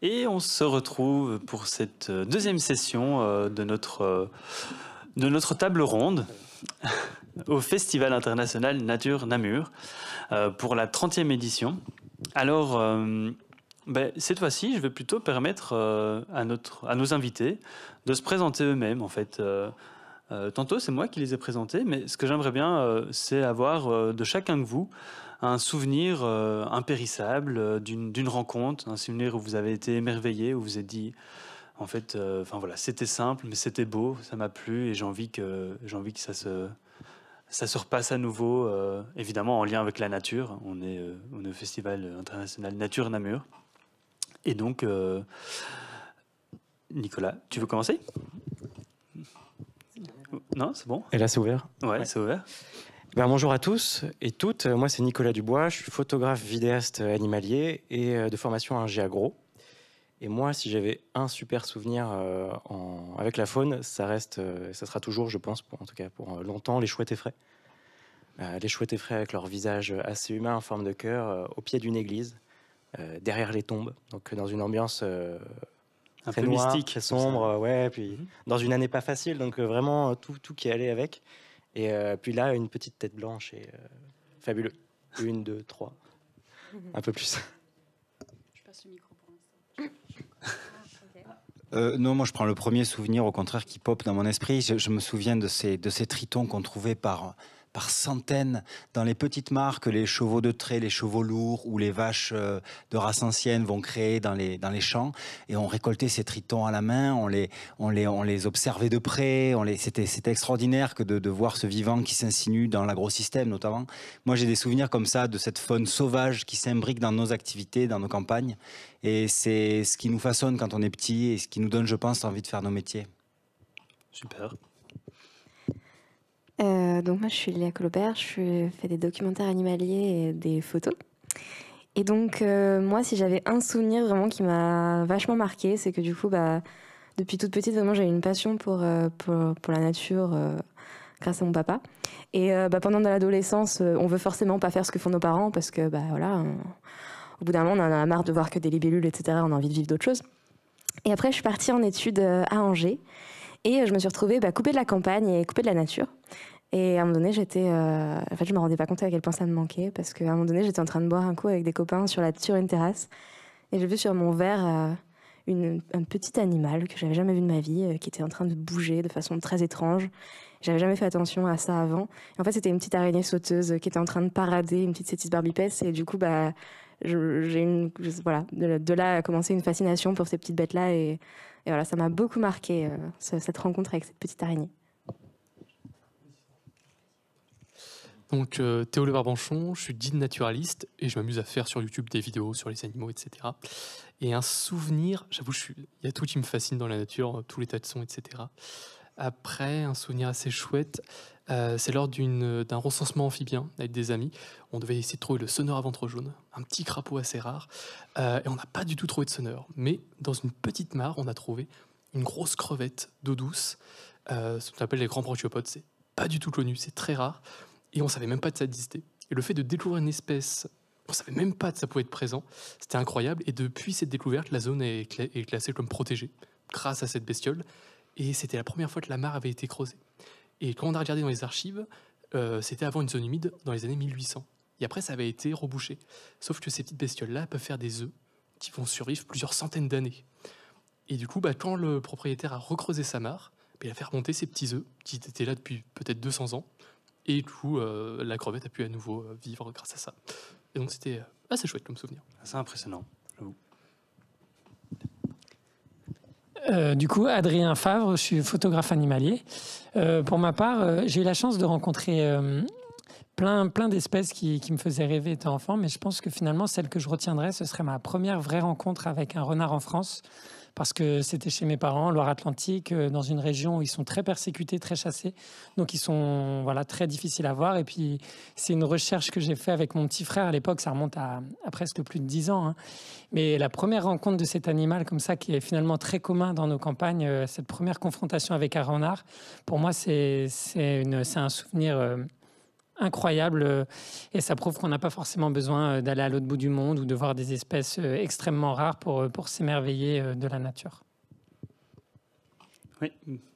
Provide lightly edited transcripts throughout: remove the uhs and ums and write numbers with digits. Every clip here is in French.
Et on se retrouve pour cette deuxième session de notre table ronde au Festival international Nature Namur pour la 30e édition. Alors, cette fois-ci, je vais plutôt permettre à nos invités de se présenter eux-mêmes. En fait, tantôt, c'est moi qui les ai présentés, mais ce que j'aimerais bien, c'est avoir de chacun de vous un souvenir impérissable d'une rencontre, un souvenir où vous avez été émerveillé, où vous vous êtes dit, en fait, voilà, c'était simple, mais c'était beau, ça m'a plu et j'ai envie que ça se repasse à nouveau, évidemment en lien avec la nature. On est au Festival international Nature Namur. Et donc, Nicolas, tu veux commencer? Non, c'est bon? Et là, c'est ouvert? Ouais, c'est ouvert. Bonjour à tous et toutes. Moi, c'est Nicolas Dubois. Je suis photographe, vidéaste animalier et de formation ingé agro. Et moi, si j'avais un super souvenir avec la faune, ça sera toujours, je pense, en tout cas pour longtemps, les chouettes effraies. Les chouettes effraies avec leur visage assez humain en forme de cœur, au pied d'une église, derrière les tombes. Donc dans une ambiance un très peu noire, mystique, très sombre, ouais. Puis dans une année pas facile, donc vraiment tout qui allait avec. Et puis là, une petite tête blanche et fabuleux. 1, 2, 3, un peu plus. Je passe le micro pour l'instant. Non, moi je prends le premier souvenir au contraire qui pop dans mon esprit. Je me souviens de ces tritons qu'on trouvait par centaines dans les petites mares que les chevaux de trait, les chevaux lourds ou les vaches de race ancienne vont créer dans les champs. Et on récoltait ces tritons à la main, on les observait de près. C'était extraordinaire que de voir ce vivant qui s'insinue dans l'agrosystème notamment. Moi j'ai des souvenirs comme ça de cette faune sauvage qui s'imbrique dans nos activités, dans nos campagnes. Et c'est ce qui nous façonne quand on est petit et ce qui nous donne, je pense, envie de faire nos métiers. Super. Donc moi, je suis Léa Colobert, je fais des documentaires animaliers et des photos. Et donc, moi, si j'avais un souvenir vraiment qui m'a vachement marqué, c'est que du coup, depuis toute petite, vraiment, j'ai eu une passion pour la nature grâce à mon papa. Et pendant l'adolescence, on veut forcément pas faire ce que font nos parents parce que, voilà... Au bout d'un moment, on en a marre de voir que des libellules, etc. On a envie de vivre d'autres choses. Et après, je suis partie en études à Angers. Et je me suis retrouvée coupée de la campagne et coupée de la nature. Et à un moment donné, je me rendais pas compte à quel point ça me manquait. Parce qu'à un moment donné, j'étais en train de boire un coup avec des copains sur une terrasse. Et j'ai vu sur mon verre un petit animal que j'avais jamais vu de ma vie, qui était en train de bouger de façon très étrange. J'avais jamais fait attention à ça avant. Et en fait, c'était une petite araignée sauteuse qui était en train de parader, une petite Cétis barbipes. Et du coup, de là a commencé une fascination pour ces petites bêtes-là. Et voilà, ça m'a beaucoup marqué, cette rencontre avec cette petite araignée. Donc, Théo Le Barbanchon, je suis guide naturaliste et je m'amuse à faire sur YouTube des vidéos sur les animaux, etc. Et un souvenir, j'avoue, il y a tout qui me fascine dans la nature, tous les tas de sons, etc. Après, un souvenir assez chouette, c'est lors d'un recensement amphibien avec des amis. On devait essayer de trouver le sonneur à ventre jaune, un petit crapaud assez rare. Et on n'a pas du tout trouvé de sonneur. Mais dans une petite mare, on a trouvé une grosse crevette d'eau douce, ce qu'on appelle les grands brachiopodes. C'est pas du tout connu, c'est très rare. Et on savait même pas que ça existait. Et le fait de découvrir une espèce, on savait même pas que ça pouvait être présent, c'était incroyable. Et depuis cette découverte, la zone est classée comme protégée grâce à cette bestiole. Et c'était la première fois que la mare avait été creusée. Et quand on a regardé dans les archives, c'était avant une zone humide dans les années 1800. Et après, ça avait été rebouché. Sauf que ces petites bestioles-là peuvent faire des œufs qui vont survivre plusieurs centaines d'années. Et du coup, quand le propriétaire a recreusé sa mare, il a fait remonter ces petits œufs qui étaient là depuis peut-être 200 ans. Et du coup, la crevette a pu à nouveau vivre grâce à ça. Et donc, c'était assez chouette comme souvenir. C'est impressionnant, j'avoue. Du coup, Adrien Favre, je suis photographe animalier. Pour ma part, j'ai eu la chance de rencontrer plein d'espèces qui me faisaient rêver étant enfant, mais je pense que finalement, celle que je retiendrai, ce serait ma première vraie rencontre avec un renard en France, parce que c'était chez mes parents, Loire-Atlantique, dans une région où ils sont très persécutés, très chassés, donc ils sont très difficiles à voir. Et puis, c'est une recherche que j'ai fait avec mon petit frère à l'époque, ça remonte à presque plus de 10 ans. Mais la première rencontre de cet animal comme ça, qui est finalement très commun dans nos campagnes, cette première confrontation avec un renard, pour moi, c'est un souvenir incroyable et ça prouve qu'on n'a pas forcément besoin d'aller à l'autre bout du monde ou de voir des espèces extrêmement rares pour s'émerveiller de la nature. Oui.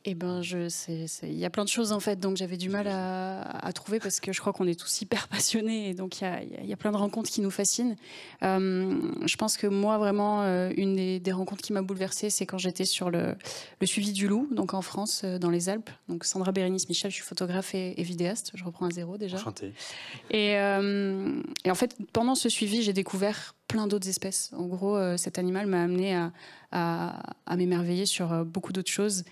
Eh ben, il y a plein de choses en fait, donc j'avais du mal à trouver parce que je crois qu'on est tous hyper passionnés et donc il y a plein de rencontres qui nous fascinent. Je pense que moi vraiment une des rencontres qui m'a bouleversée, c'est quand j'étais sur le suivi du loup, donc en France, dans les Alpes. Donc Sandra Bérénice Michel, je suis photographe et vidéaste. Je reprends à zéro déjà. Enchanté. Et en fait, pendant ce suivi, j'ai découvert plein d'autres espèces. En gros, cet animal m'a amené à m'émerveiller sur beaucoup d'autres choses,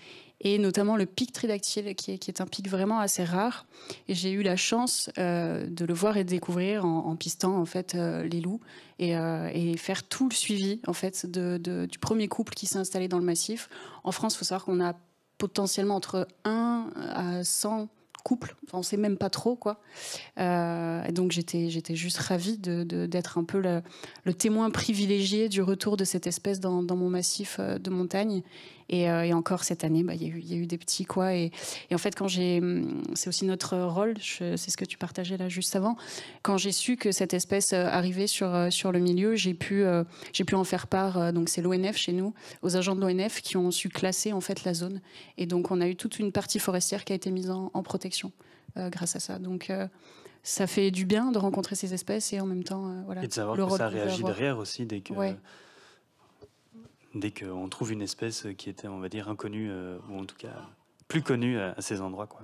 et notamment le pic tridactyle, qui est un pic vraiment assez rare. Et j'ai eu la chance de le voir et de découvrir en pistant en fait les loups et faire tout le suivi en fait du premier couple qui s'est installé dans le massif. En France, il faut savoir qu'on a potentiellement entre 1 à 100 couples, enfin, on ne sait même pas trop quoi. Et donc j'étais juste ravie d'être un peu le témoin privilégié du retour de cette espèce dans mon massif de montagne. Et encore cette année, il y a eu des petits quoi. Et en fait, c'est aussi notre rôle, c'est ce que tu partageais là juste avant. Quand j'ai su que cette espèce arrivait sur le milieu, j'ai pu en faire part. Donc c'est l'ONF chez nous, aux agents de l'ONF qui ont su classer en fait la zone. Et donc on a eu toute une partie forestière qui a été mise en protection grâce à ça. Donc ça fait du bien de rencontrer ces espèces et en même temps voilà. Et de savoir le que rôle ça qu'on peut réagit avoir. derrière aussi dès que. Ouais. Dès qu'on trouve une espèce qui était, on va dire, inconnue, ou en tout cas plus connue à ces endroits, quoi.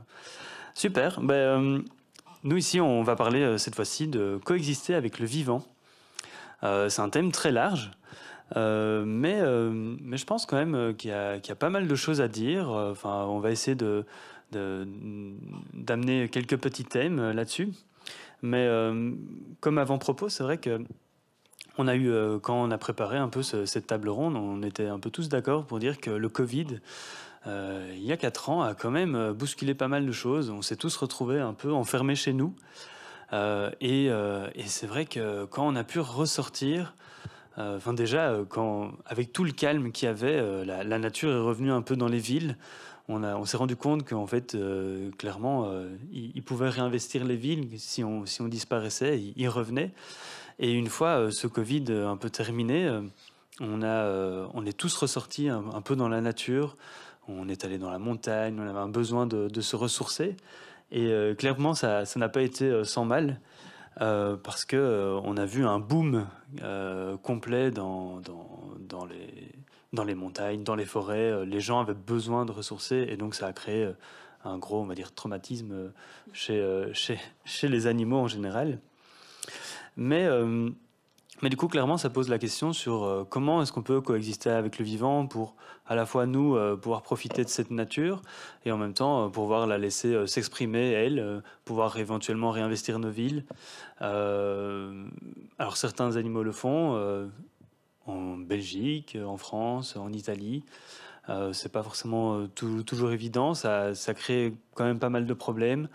Super. Nous, ici, on va parler cette fois-ci de coexister avec le vivant. C'est un thème très large, mais je pense quand même qu'il y a pas mal de choses à dire. Enfin, on va essayer d'amener quelques petits thèmes là-dessus. Mais comme avant-propos, c'est vrai que on a eu, quand on a préparé un peu cette table ronde, on était un peu tous d'accord pour dire que le Covid, il y a 4 ans, a quand même bousculé pas mal de choses. On s'est tous retrouvés un peu enfermés chez nous. Et c'est vrai que quand on a pu ressortir, déjà, avec tout le calme qu'il y avait, la nature est revenue un peu dans les villes. On s'est rendu compte qu'en fait, clairement, ils pouvaient réinvestir les villes. Si on disparaissait, ils revenaient. Et une fois ce Covid un peu terminé, on est tous ressortis un peu dans la nature. On est allé dans la montagne, on avait un besoin de se ressourcer. Et clairement, ça n'a pas été sans mal, parce qu'on a vu un boom complet dans les montagnes, dans les forêts. Les gens avaient besoin de ressourcer, et donc ça a créé un gros, on va dire, traumatisme chez les animaux en général. Mais du coup, clairement, ça pose la question sur comment est-ce qu'on peut coexister avec le vivant pour, à la fois, nous, pouvoir profiter de cette nature et en même temps pouvoir la laisser s'exprimer, elle, pouvoir éventuellement réinvestir nos villes. Alors, certains animaux le font en Belgique, en France, en Italie. C'est pas forcément toujours évident. Ça crée quand même pas mal de problèmes.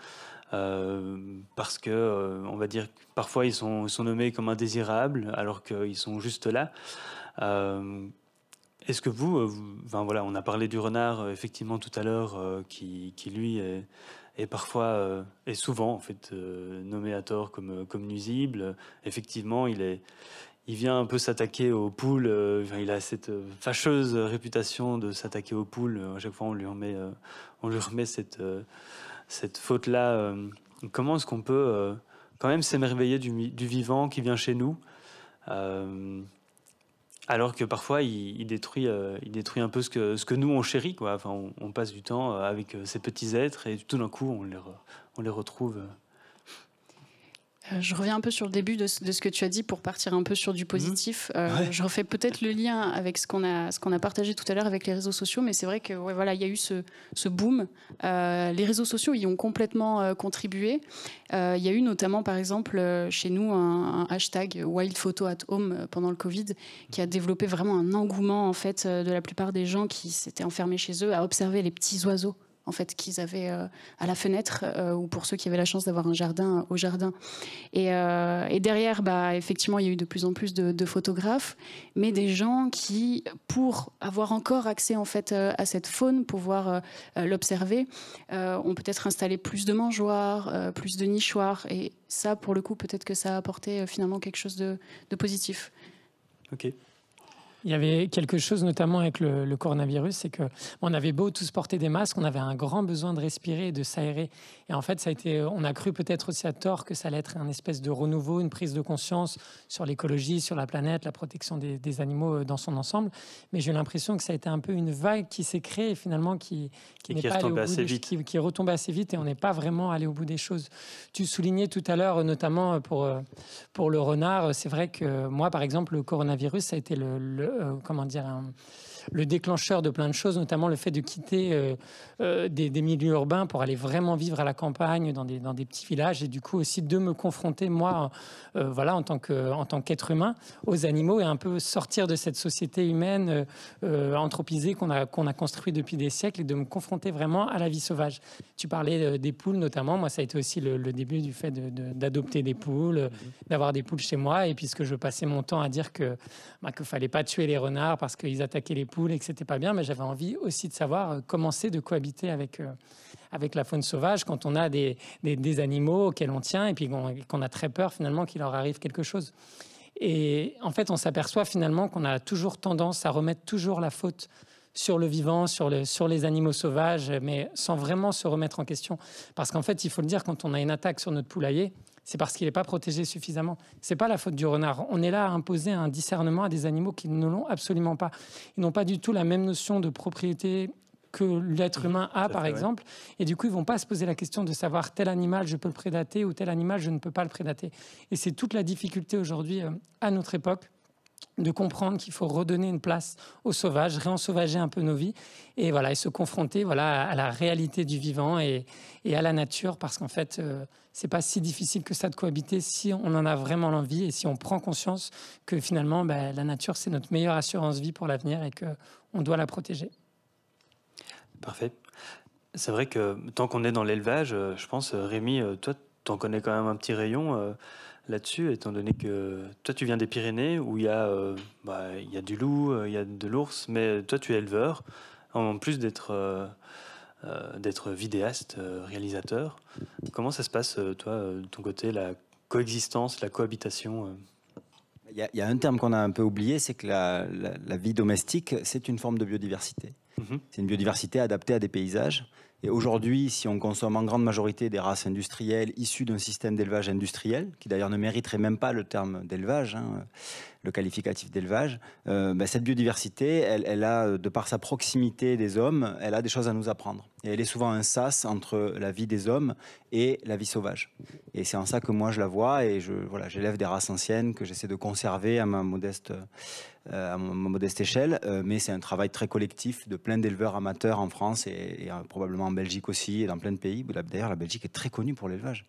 Parce que, on va dire, parfois ils sont nommés comme indésirables alors qu'ils sont juste là. Est-ce que enfin, voilà, on a parlé du renard effectivement tout à l'heure, qui lui est parfois et souvent en fait nommé à tort comme nuisible. Effectivement, il vient un peu s'attaquer aux poules. Enfin, il a cette fâcheuse réputation de s'attaquer aux poules. À chaque fois, on lui remet cette faute-là. Comment est-ce qu'on peut quand même s'émerveiller du vivant qui vient chez nous, alors que parfois il détruit un peu ce que nous on chérit, quoi. Enfin, on passe du temps avec ces petits êtres et tout d'un coup on les retrouve. Je reviens un peu sur le début de ce que tu as dit pour partir un peu sur du positif. Ouais. Je refais peut-être le lien avec ce qu'on a partagé tout à l'heure avec les réseaux sociaux, mais c'est vrai que voilà, il y a eu ce boom. Les réseaux sociaux y ont complètement contribué. Il y a eu notamment, par exemple, chez nous, un hashtag Wild Photo at Home pendant le Covid, qui a développé vraiment un engouement en fait de la plupart des gens qui s'étaient enfermés chez eux à observer les petits oiseaux en fait, qu'ils avaient à la fenêtre, ou pour ceux qui avaient la chance d'avoir un jardin au jardin. Et derrière, effectivement, il y a eu de plus en plus de photographes, mais des gens qui, pour avoir encore accès en fait à cette faune, pouvoir l'observer, ont peut-être installé plus de mangeoires, plus de nichoirs, et ça, pour le coup, peut-être que ça a apporté finalement quelque chose de positif. Ok. Il y avait quelque chose notamment avec le coronavirus, c'est qu'on avait beau tous porter des masques, on avait un grand besoin de respirer et de s'aérer. Et en fait, on a cru peut-être aussi à tort que ça allait être un espèce de renouveau, une prise de conscience sur l'écologie, sur la planète, la protection des animaux dans son ensemble. Mais j'ai l'impression que ça a été un peu une vague qui s'est créée et finalement qui n'est pas allée au bout qui est retombée assez vite, et on n'est pas vraiment allé au bout des choses. Tu soulignais tout à l'heure, notamment pour le renard, c'est vrai que moi, par exemple, le coronavirus, ça a été le déclencheur de plein de choses, notamment le fait de quitter des milieux urbains pour aller vraiment vivre à la campagne, dans des petits villages, et du coup aussi de me confronter, moi, en tant qu'être humain, aux animaux, et un peu sortir de cette société humaine anthropisée qu'on a construit depuis des siècles, et de me confronter vraiment à la vie sauvage. Tu parlais des poules notamment, moi ça a été aussi le début du fait d'adopter des poules, d'avoir des poules chez moi, et puisque je passais mon temps à dire qu'il ne fallait pas tuer les renards parce qu'ils attaquaient les poules et que c'était pas bien, mais j'avais envie aussi de savoir comment c'est de cohabiter avec la faune sauvage quand on a des animaux auxquels on tient et puis qu'on a très peur finalement qu'il leur arrive quelque chose. Et en fait, on s'aperçoit finalement qu'on a toujours tendance à remettre toujours la faute sur le vivant, sur les animaux sauvages, mais sans vraiment se remettre en question. Parce qu'en fait, il faut le dire, quand on a une attaque sur notre poulailler, c'est parce qu'il n'est pas protégé suffisamment. C'est pas la faute du renard. On est là à imposer un discernement à des animaux qui ne l'ont absolument pas. Ils n'ont pas du tout la même notion de propriété que l'être humain a, par exemple. Et du coup, ils vont pas se poser la question de savoir tel animal, je peux le prédater, ou tel animal, je ne peux pas le prédater. Et c'est toute la difficulté aujourd'hui, à notre époque, de comprendre qu'il faut redonner une place aux sauvages, réensauvager un peu nos vies, et se confronter à la réalité du vivant et à la nature, parce qu'en fait, c'est pas si difficile que ça de cohabiter si on en a vraiment l'envie et si on prend conscience que finalement, la nature, c'est notre meilleure assurance vie pour l'avenir et qu'on doit la protéger. Parfait. C'est vrai que tant qu'on est dans l'élevage, je pense, Rémi, toi, tu en connais quand même un petit rayon là-dessus, étant donné que toi, tu viens des Pyrénées, où il y a du loup, il y a de l'ours, mais toi, tu es éleveur, en plus d'être vidéaste, réalisateur. Comment ça se passe, toi, de ton côté, la coexistence, la cohabitation Il y a un terme qu'on a un peu oublié, c'est que la vie domestique, c'est une forme de biodiversité. C'est une biodiversité adaptée à des paysages. Et aujourd'hui, si on consomme en grande majorité des races industrielles issues d'un système d'élevage industriel, qui d'ailleurs ne mériterait même pas le terme d'élevage, le qualificatif d'élevage, cette biodiversité, elle a, de par sa proximité des hommes, elle a des choses à nous apprendre. Et elle est souvent un sas entre la vie des hommes et la vie sauvage. Et c'est en ça que moi je la vois, et j'élève des races anciennes que j'essaie de conserver à ma modeste échelle, mais c'est un travail très collectif de plein d'éleveurs amateurs en France et probablement en Belgique aussi et dans plein de pays. D'ailleurs, la Belgique est très connue pour l'élevage.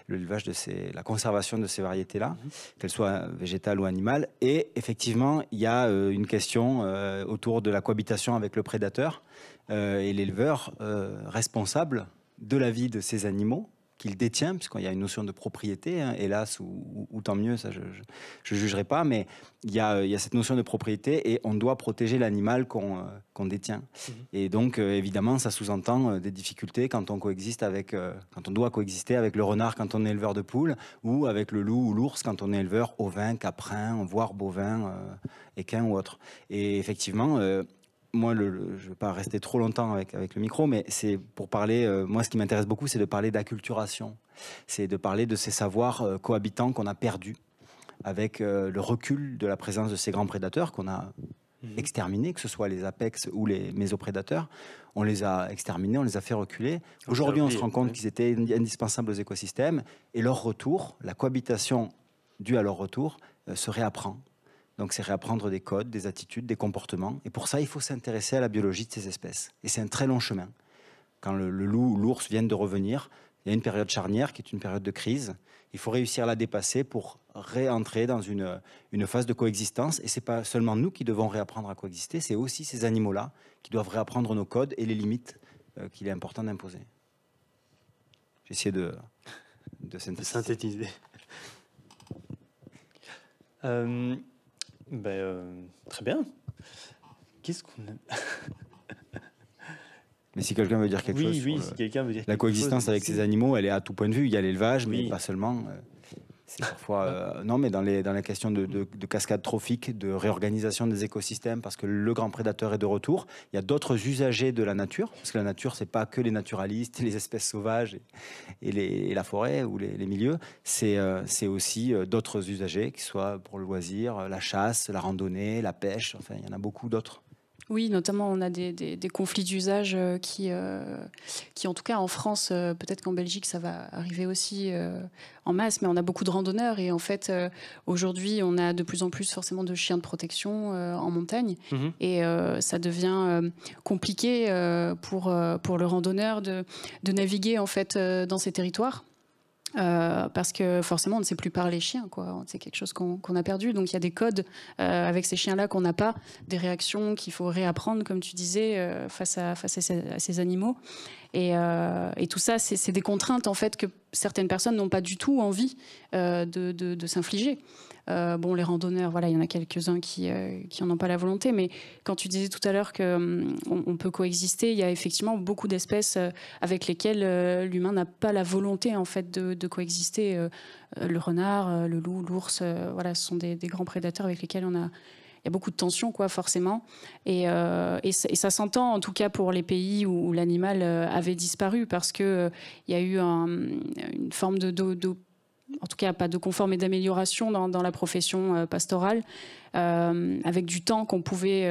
La conservation de ces variétés-là, qu'elles soient végétales ou animales. Et effectivement, il y a une question autour de la cohabitation avec le prédateur et l'éleveur responsable de la vie de ces animaux qu'il détient, puisqu'il y a une notion de propriété, hélas, ou tant mieux, ça je ne jugerai pas, mais il y a cette notion de propriété et on doit protéger l'animal qu'on détient. Et donc, évidemment, ça sous-entend des difficultés quand on doit coexister avec le renard quand on est éleveur de poules, ou avec le loup ou l'ours quand on est éleveur ovin, caprin, voire bovin, équin ou autre. Et effectivement, moi, je ne vais pas rester trop longtemps avec le micro, mais c'est pour parler, moi ce qui m'intéresse beaucoup, c'est de parler d'acculturation. C'est de parler de ces savoirs cohabitants qu'on a perdus avec le recul de la présence de ces grands prédateurs qu'on a exterminés, que ce soit les apex ou les mésoprédateurs. On les a exterminés, on les a fait reculer. Aujourd'hui, on se rend compte qu'ils étaient indispensables aux écosystèmes, et leur retour, la cohabitation due à leur retour, se réapprend. Donc c'est réapprendre des codes, des attitudes, des comportements. Et pour ça, il faut s'intéresser à la biologie de ces espèces. Et c'est un très long chemin. Quand le loup ou l'ours viennent de revenir, il y a une période charnière qui est une période de crise. Il faut réussir à la dépasser pour réentrer dans une phase de coexistence. Et ce n'est pas seulement nous qui devons réapprendre à coexister, c'est aussi ces animaux-là qui doivent réapprendre nos codes et les limites qu'il est important d'imposer. J'ai essayé de synthétiser. Très bien. Qu'est-ce qu'on a... Mais si quelqu'un veut dire quelque chose sur si quelqu'un veut dire la coexistence avec ces animaux, elle est à tout point de vue. Il y a l'élevage, Oui. mais pas seulement. C'est parfois non, mais dans la question de cascade trophique, de réorganisation des écosystèmes, parce que le grand prédateur est de retour. Il y a d'autres usagers de la nature, parce que la nature, c'est pas que les naturalistes, les espèces sauvages et la forêt ou les milieux. C'est aussi d'autres usagers, que ce soit pour le loisir, la chasse, la randonnée, la pêche. Enfin, il y en a beaucoup d'autres. Oui, notamment, on a des conflits d'usage qui, en tout cas en France, peut-être qu'en Belgique, ça va arriver aussi en masse, mais on a beaucoup de randonneurs. Et en fait, aujourd'hui, on a de plus en plus forcément de chiens de protection en montagne. Mhm. Et ça devient compliqué pour le randonneur de naviguer en fait, dans ces territoires. Parce que forcément on ne sait plus parler chien, quoi. C'est quelque chose qu'on a perdu, donc il y a des codes avec ces chiens-là qu'on n'a pas, des réactions qu'il faut réapprendre, comme tu disais, face à ces animaux, et tout ça c'est des contraintes en fait que certaines personnes n'ont pas du tout envie de s'infliger. Bon, les randonneurs, voilà, il y en a quelques-uns qui en ont pas la volonté, mais quand tu disais tout à l'heure qu'on peut coexister, il y a effectivement beaucoup d'espèces avec lesquelles l'humain n'a pas la volonté en fait de coexister. Le renard, le loup, l'ours, voilà, ce sont des grands prédateurs avec lesquels il y a beaucoup de tensions, quoi, forcément. Et ça s'entend, en tout cas, pour les pays où l'animal avait disparu, parce qu'il y a eu une forme en tout cas pas de confort, mais d'amélioration dans la profession pastorale, avec du temps qu'on pouvait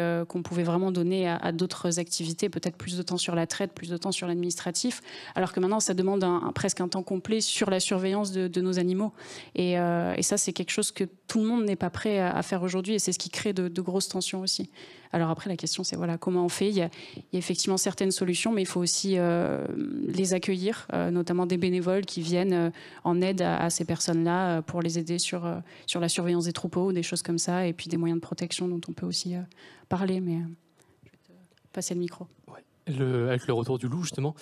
vraiment donner à d'autres activités, peut-être plus de temps sur la traite, plus de temps sur l'administratif, alors que maintenant ça demande presque un temps complet sur la surveillance de nos animaux. Et ça, c'est quelque chose que tout le monde n'est pas prêt à faire aujourd'hui, et c'est ce qui crée de grosses tensions aussi. Alors après, la question, c'est voilà, comment on fait. Il y a effectivement certaines solutions, mais il faut aussi les accueillir, notamment des bénévoles qui viennent en aide à ces personnes-là pour les aider sur la surveillance des troupeaux, des choses comme ça, et puis des moyens de protection dont on peut aussi parler. Mais je vais te passer le micro. Ouais. Avec le retour du loup, justement,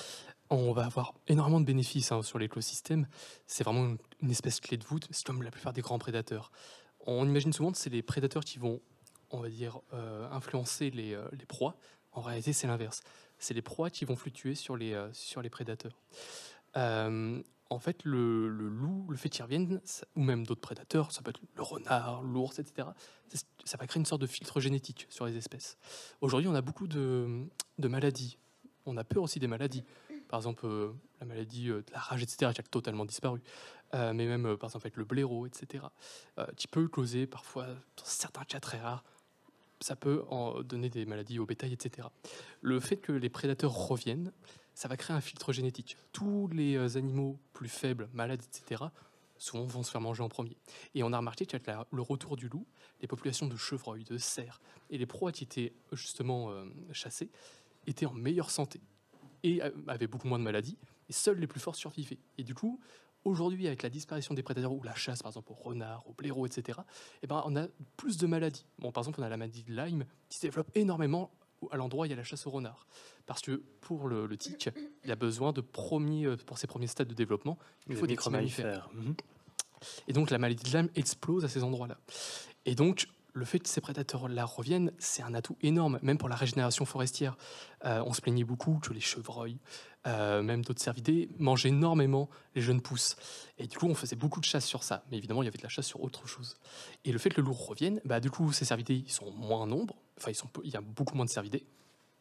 on va avoir énormément de bénéfices sur l'écosystème. C'est vraiment une espèce clé de voûte. C'est comme la plupart des grands prédateurs. On imagine souvent que c'est les prédateurs qui vont, on va dire, influencer les proies. En réalité, c'est l'inverse. C'est les proies qui vont fluctuer sur les prédateurs. En fait, le loup, le fait qu'il revienne, ou même d'autres prédateurs, ça peut être le renard, l'ours, etc., ça va créer une sorte de filtre génétique sur les espèces. Aujourd'hui, on a beaucoup de maladies. On a peur aussi des maladies. Par exemple, la maladie de la rage, etc., qui a totalement disparu. Mais même, par exemple, avec le blaireau, etc., qui peut causer parfois, dans certains cas très rares, ça peut donner des maladies au bétail, etc. Le fait que les prédateurs reviennent, ça va créer un filtre génétique. Tous les animaux plus faibles, malades, etc., souvent vont se faire manger en premier. Et on a remarqué qu'avec le retour du loup, les populations de chevreuils, de cerfs et les proies qui étaient justement chassées étaient en meilleure santé et avaient beaucoup moins de maladies, et seuls les plus forts survivaient. Et du coup, aujourd'hui, avec la disparition des prédateurs ou la chasse, par exemple, au renard, au blaireau, etc., eh ben, on a plus de maladies. Bon, par exemple, on a la maladie de Lyme qui se développe énormément à l'endroit où il y a la chasse au renard. Parce que pour le tic, il a besoin pour ses premiers stades de développement, il faut des petits mammifères. Et donc, la maladie de Lyme explose à ces endroits-là. Et donc, le fait que ces prédateurs-là reviennent, c'est un atout énorme, même pour la régénération forestière. On se plaignait beaucoup que les chevreuils, même d'autres cervidés, mangent énormément les jeunes pousses. Et du coup, on faisait beaucoup de chasse sur ça. Mais évidemment, il y avait de la chasse sur autre chose. Et le fait que le loup revienne, du coup, ces cervidés, ils sont moins en nombre. Enfin, il y a beaucoup moins de cervidés.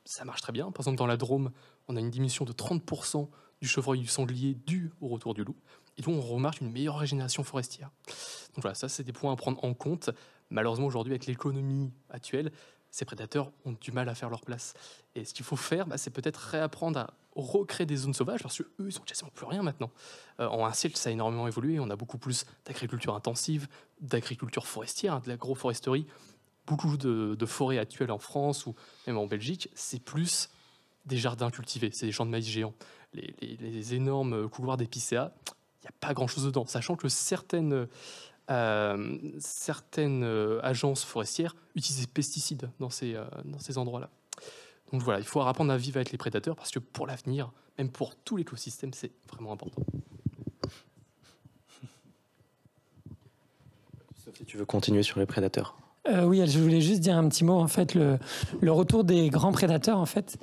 Ça marche très bien. Par exemple, dans la Drôme, on a une diminution de 30% du chevreuil du sanglier dû au retour du loup. Et donc, on remarque une meilleure régénération forestière. Donc voilà, ça, c'est des points à prendre en compte. Malheureusement, aujourd'hui, avec l'économie actuelle, ces prédateurs ont du mal à faire leur place. Et ce qu'il faut faire, c'est peut-être réapprendre à recréer des zones sauvages, parce qu'eux, ils sont quasiment plus rien maintenant. En un siècle, ça a énormément évolué. On a beaucoup plus d'agriculture intensive, d'agriculture forestière, de l'agroforesterie. Beaucoup de forêts actuelles en France ou même en Belgique, c'est plus des jardins cultivés, c'est des champs de maïs géants. Les énormes couloirs d'épicéas, il n'y a pas grand-chose dedans, sachant que certaines agences forestières utilisent des pesticides dans ces endroits-là. Donc voilà, il faut apprendre à vivre avec les prédateurs parce que pour l'avenir, même pour tout l'écosystème, c'est vraiment important. Sauf si tu veux continuer sur les prédateurs. Oui, je voulais juste dire un petit mot. En fait, le retour des grands prédateurs, en fait,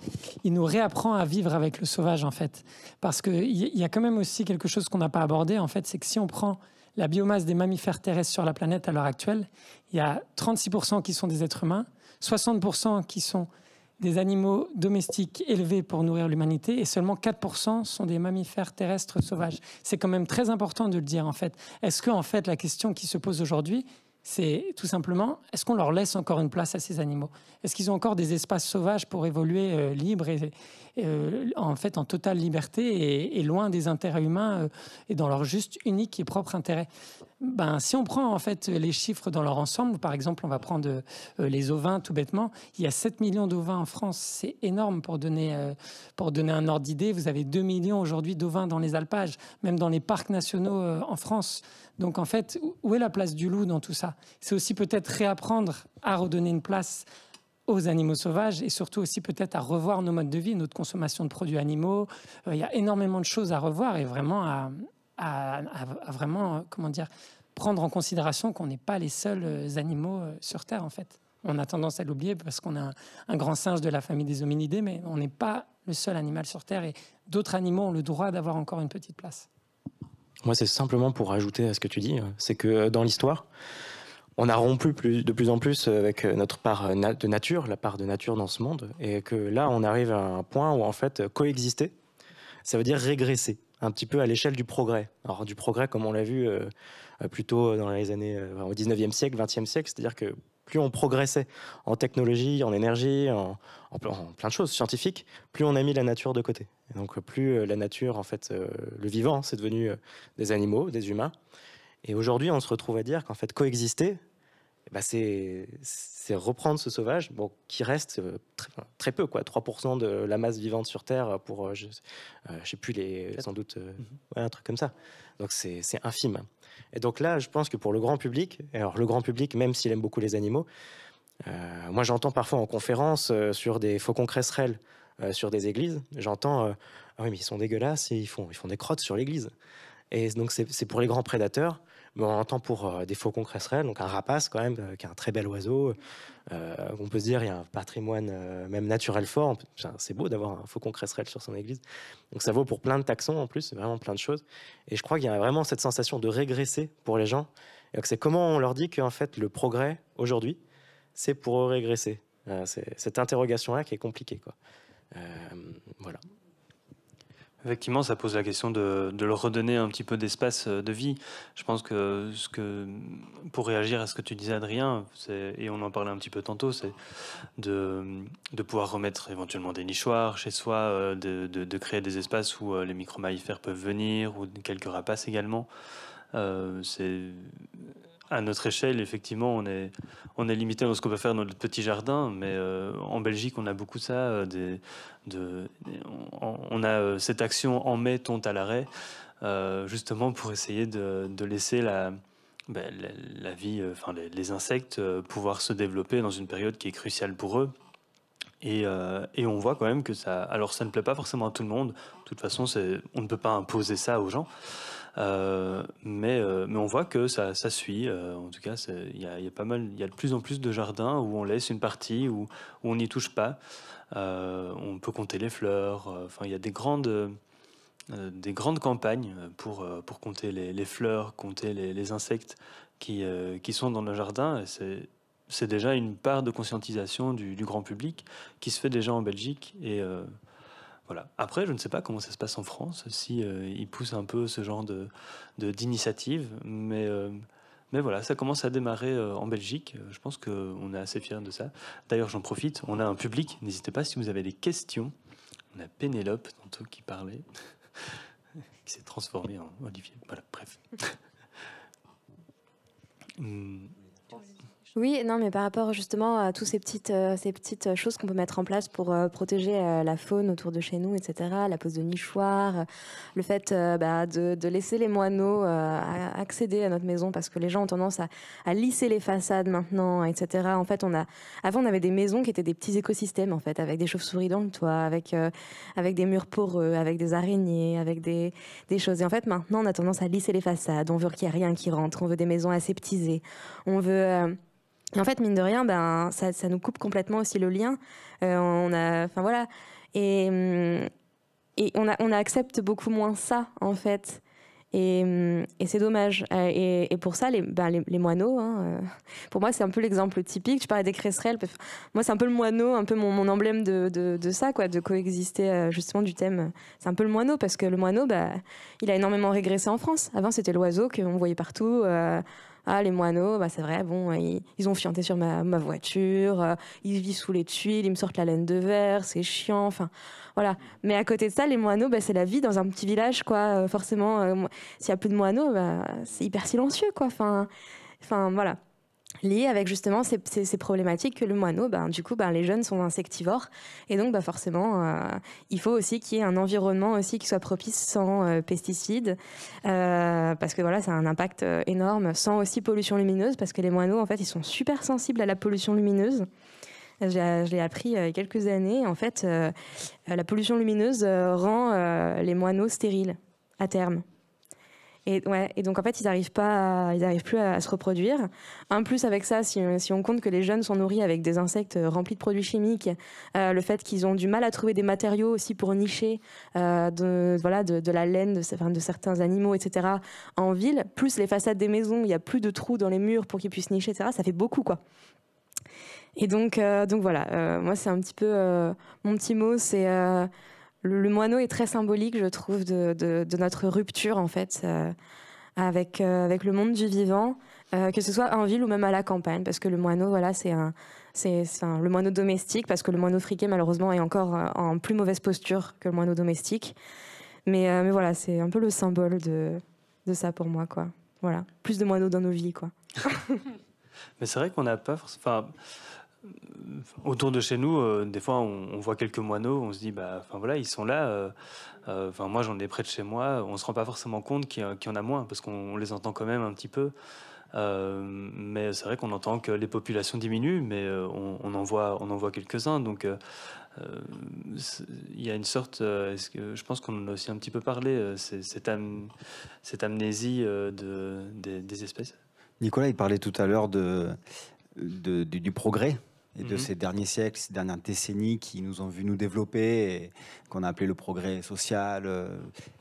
il nous réapprend à vivre avec le sauvage, en fait. Parce qu'il y a quand même aussi quelque chose qu'on n'a pas abordé, en fait, c'est que si on prend la biomasse des mammifères terrestres sur la planète à l'heure actuelle, il y a 36% qui sont des êtres humains, 60% qui sont des animaux domestiques élevés pour nourrir l'humanité et seulement 4% sont des mammifères terrestres sauvages. C'est quand même très important de le dire, en fait. Est-ce que, en fait, la question qui se pose aujourd'hui, c'est tout simplement, est-ce qu'on leur laisse encore une place à ces animaux? Est-ce qu'ils ont encore des espaces sauvages pour évoluer libres et en fait en totale liberté et loin des intérêts humains et dans leur juste unique et propre intérêt? Ben, si on prend en fait les chiffres dans leur ensemble, par exemple, on va prendre les ovins tout bêtement. Il y a 7 millions d'ovins en France, c'est énorme pour donner un ordre d'idée. Vous avez 2 millions aujourd'hui d'ovins dans les alpages, même dans les parcs nationaux en France. Donc en fait, où est la place du loup dans tout ça? C'est aussi peut-être réapprendre à redonner une place aux animaux sauvages et surtout aussi peut-être à revoir nos modes de vie, notre consommation de produits animaux. Il y a énormément de choses à revoir et vraiment à vraiment, comment dire, prendre en considération qu'on n'est pas les seuls animaux sur Terre en fait. On a tendance à l'oublier parce qu'on a un grand singe de la famille des hominidés, mais on n'est pas le seul animal sur Terre et d'autres animaux ont le droit d'avoir encore une petite place. Moi, c'est simplement pour ajouter à ce que tu dis, c'est que dans l'histoire, on a rompu de plus en plus avec notre part de nature, la part de nature dans ce monde, et que là, on arrive à un point où en fait, coexister, ça veut dire régresser, un petit peu à l'échelle du progrès. Alors du progrès, comme on l'a vu plutôt dans les années au 19e siècle, 20e siècle, c'est-à-dire que plus on progressait en technologie, en énergie, en plein de choses scientifiques, plus on a mis la nature de côté. Et donc plus la nature, en fait, le vivant, c'est devenu des animaux, des humains. Et aujourd'hui, on se retrouve à dire qu'en fait, coexister, bah, c'est reprendre ce sauvage, bon, qui reste très peu, quoi, 3% de la masse vivante sur Terre pour, je sais plus, sans doute, ouais, un truc comme ça. Donc c'est infime. Et donc là, je pense que pour le grand public, alors le grand public, même s'il aime beaucoup les animaux, moi j'entends parfois en conférence sur des faucons cresserelles sur des églises, j'entends ah oui mais ils sont dégueulasses et ils font des crottes sur l'église. Et donc c'est pour les grands prédateurs, mais on entend pour des faucons cresserelles, donc un rapace quand même, qui est un très bel oiseau. On peut se dire il y a un patrimoine même naturel fort. C'est beau d'avoir un faucon cresserelle sur son église. Donc ça vaut pour plein de taxons en plus, vraiment plein de choses. Et je crois qu'il y a vraiment cette sensation de régresser pour les gens. Et donc c'est comment on leur dit qu'en fait le progrès aujourd'hui, c'est pour régresser. C'est cette interrogation-là qui est compliquée, quoi. Voilà. Effectivement, ça pose la question de leur redonner un petit peu d'espace de vie. Je pense que pour réagir à ce que tu disais, Adrien, et on en parlait un petit peu tantôt, c'est de pouvoir remettre éventuellement des nichoirs chez soi, de créer des espaces où les micro-mammifères peuvent venir, ou quelques rapaces également. C'est... À notre échelle, effectivement, on est limité dans ce qu'on peut faire dans notre petit jardin, mais en Belgique, on a beaucoup de ça. On a cette action en mai, tonte à l'arrêt, justement pour essayer de laisser la vie, enfin les insectes pouvoir se développer dans une période qui est cruciale pour eux. Et on voit quand même que ça... Alors, ça ne plaît pas forcément à tout le monde. De toute façon, on ne peut pas imposer ça aux gens. Mais on voit que ça suit. En tout cas, il y a de plus en plus de jardins où on laisse une partie, où on n'y touche pas. On peut compter les fleurs. Enfin, il y a des grandes campagnes pour compter les fleurs, compter les insectes qui sont dans nos jardins. C'est déjà une part de conscientisation du grand public qui se fait déjà en Belgique. Et voilà. Après, je ne sais pas comment ça se passe en France, si ils poussent un peu ce genre d'initiative, mais voilà, ça commence à démarrer en Belgique. Je pense qu'on est assez fiers de ça. D'ailleurs, j'en profite, on a un public, n'hésitez pas si vous avez des questions. On a Pénélope, tantôt, qui parlait, qui s'est transformée en Olivier. Voilà, bref. Oui, non, mais par rapport justement à toutes ces petites choses qu'on peut mettre en place pour protéger la faune autour de chez nous, etc. La pose de nichoirs, le fait de laisser les moineaux accéder à notre maison parce que les gens ont tendance à lisser les façades maintenant, etc. En fait, avant, on avait des maisons qui étaient des petits écosystèmes, en fait, avec des chauves-souris dans le toit, avec des murs poreux, avec des araignées, avec des choses. Et en fait, maintenant, on a tendance à lisser les façades. On veut qu'il n'y ait rien qui rentre. On veut des maisons aseptisées. On veut... Et en fait, mine de rien, ça nous coupe complètement aussi le lien. Enfin voilà. Et on accepte beaucoup moins ça, en fait. Et c'est dommage. Et pour ça, les moineaux, hein, pour moi, c'est un peu l'exemple typique. Tu parlais des cresserelles. Moi, c'est un peu le moineau, un peu mon emblème de ça, quoi, de coexister, justement, du thème. C'est un peu le moineau, parce que le moineau, il a énormément régressé en France. Avant, c'était l'oiseau qu'on voyait partout. Les moineaux, c'est vrai, bon, ils ont fianté sur ma voiture, ils vivent sous les tuiles, ils me sortent la laine de verre, c'est chiant, enfin, voilà. Mais à côté de ça, les moineaux, c'est la vie dans un petit village, quoi. Forcément, s'il n'y a plus de moineaux, c'est hyper silencieux, quoi. Enfin, voilà. Lié avec justement ces problématiques que le moineau, du coup, les jeunes sont insectivores. Et donc, forcément, il faut aussi qu'il y ait un environnement aussi qui soit propice sans pesticides. Parce que voilà, ça a un impact énorme, sans aussi pollution lumineuse, parce que les moineaux, en fait, ils sont super sensibles à la pollution lumineuse. Je l'ai appris il y a quelques années. En fait, la pollution lumineuse rend les moineaux stériles à terme. Et donc en fait, ils n'arrivent plus à se reproduire. En plus, avec ça, si on compte que les jeunes sont nourris avec des insectes remplis de produits chimiques, le fait qu'ils ont du mal à trouver des matériaux aussi pour nicher de la laine de certains animaux, etc. en ville, plus les façades des maisons, il n'y a plus de trous dans les murs pour qu'ils puissent nicher, etc. Ça fait beaucoup, quoi. Et donc voilà, moi c'est un petit peu mon petit mot, c'est le moineau est très symbolique, je trouve, de notre rupture en fait avec le monde du vivant, que ce soit en ville ou même à la campagne, parce que le moineau, voilà, c'est le moineau domestique, parce que le moineau friqué malheureusement est encore en plus mauvaise posture que le moineau domestique. Mais voilà, c'est un peu le symbole de ça pour moi, quoi. Voilà, plus de moineaux dans nos vies, quoi. Mais c'est vrai qu'on n'a pas forcément... autour de chez nous, des fois, on voit quelques moineaux, on se dit, voilà, ils sont là. Moi, j'en ai près de chez moi. On se rend pas forcément compte qu'il y en a moins, parce qu'on les entend quand même un petit peu. Mais c'est vrai qu'on entend que les populations diminuent, mais on en voit quelques-uns. Donc, il y a une sorte, je pense qu'on en a aussi un petit peu parlé, cette amnésie des espèces. Nicolas, il parlait tout à l'heure du progrès et de ces derniers siècles, ces dernières décennies qui nous ont vu nous développer et qu'on a appelé le progrès social.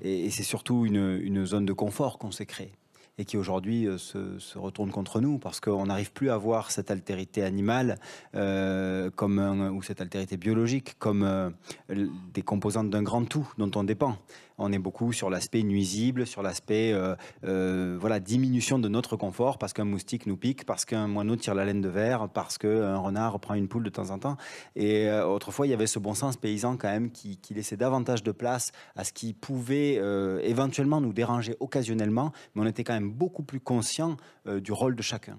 Et c'est surtout une zone de confort qu'on s'est créée et qui aujourd'hui se retourne contre nous parce qu'on n'arrive plus à voir cette altérité animale ou cette altérité biologique comme des composantes d'un grand tout dont on dépend. On est beaucoup sur l'aspect nuisible, sur l'aspect diminution de notre confort parce qu'un moustique nous pique, parce qu'un moineau tire la laine de verre, parce qu'un renard prend une poule de temps en temps. Et autrefois, il y avait ce bon sens paysan quand même qui laissait davantage de place à ce qui pouvait éventuellement nous déranger occasionnellement, mais on était quand même beaucoup plus conscient du rôle de chacun.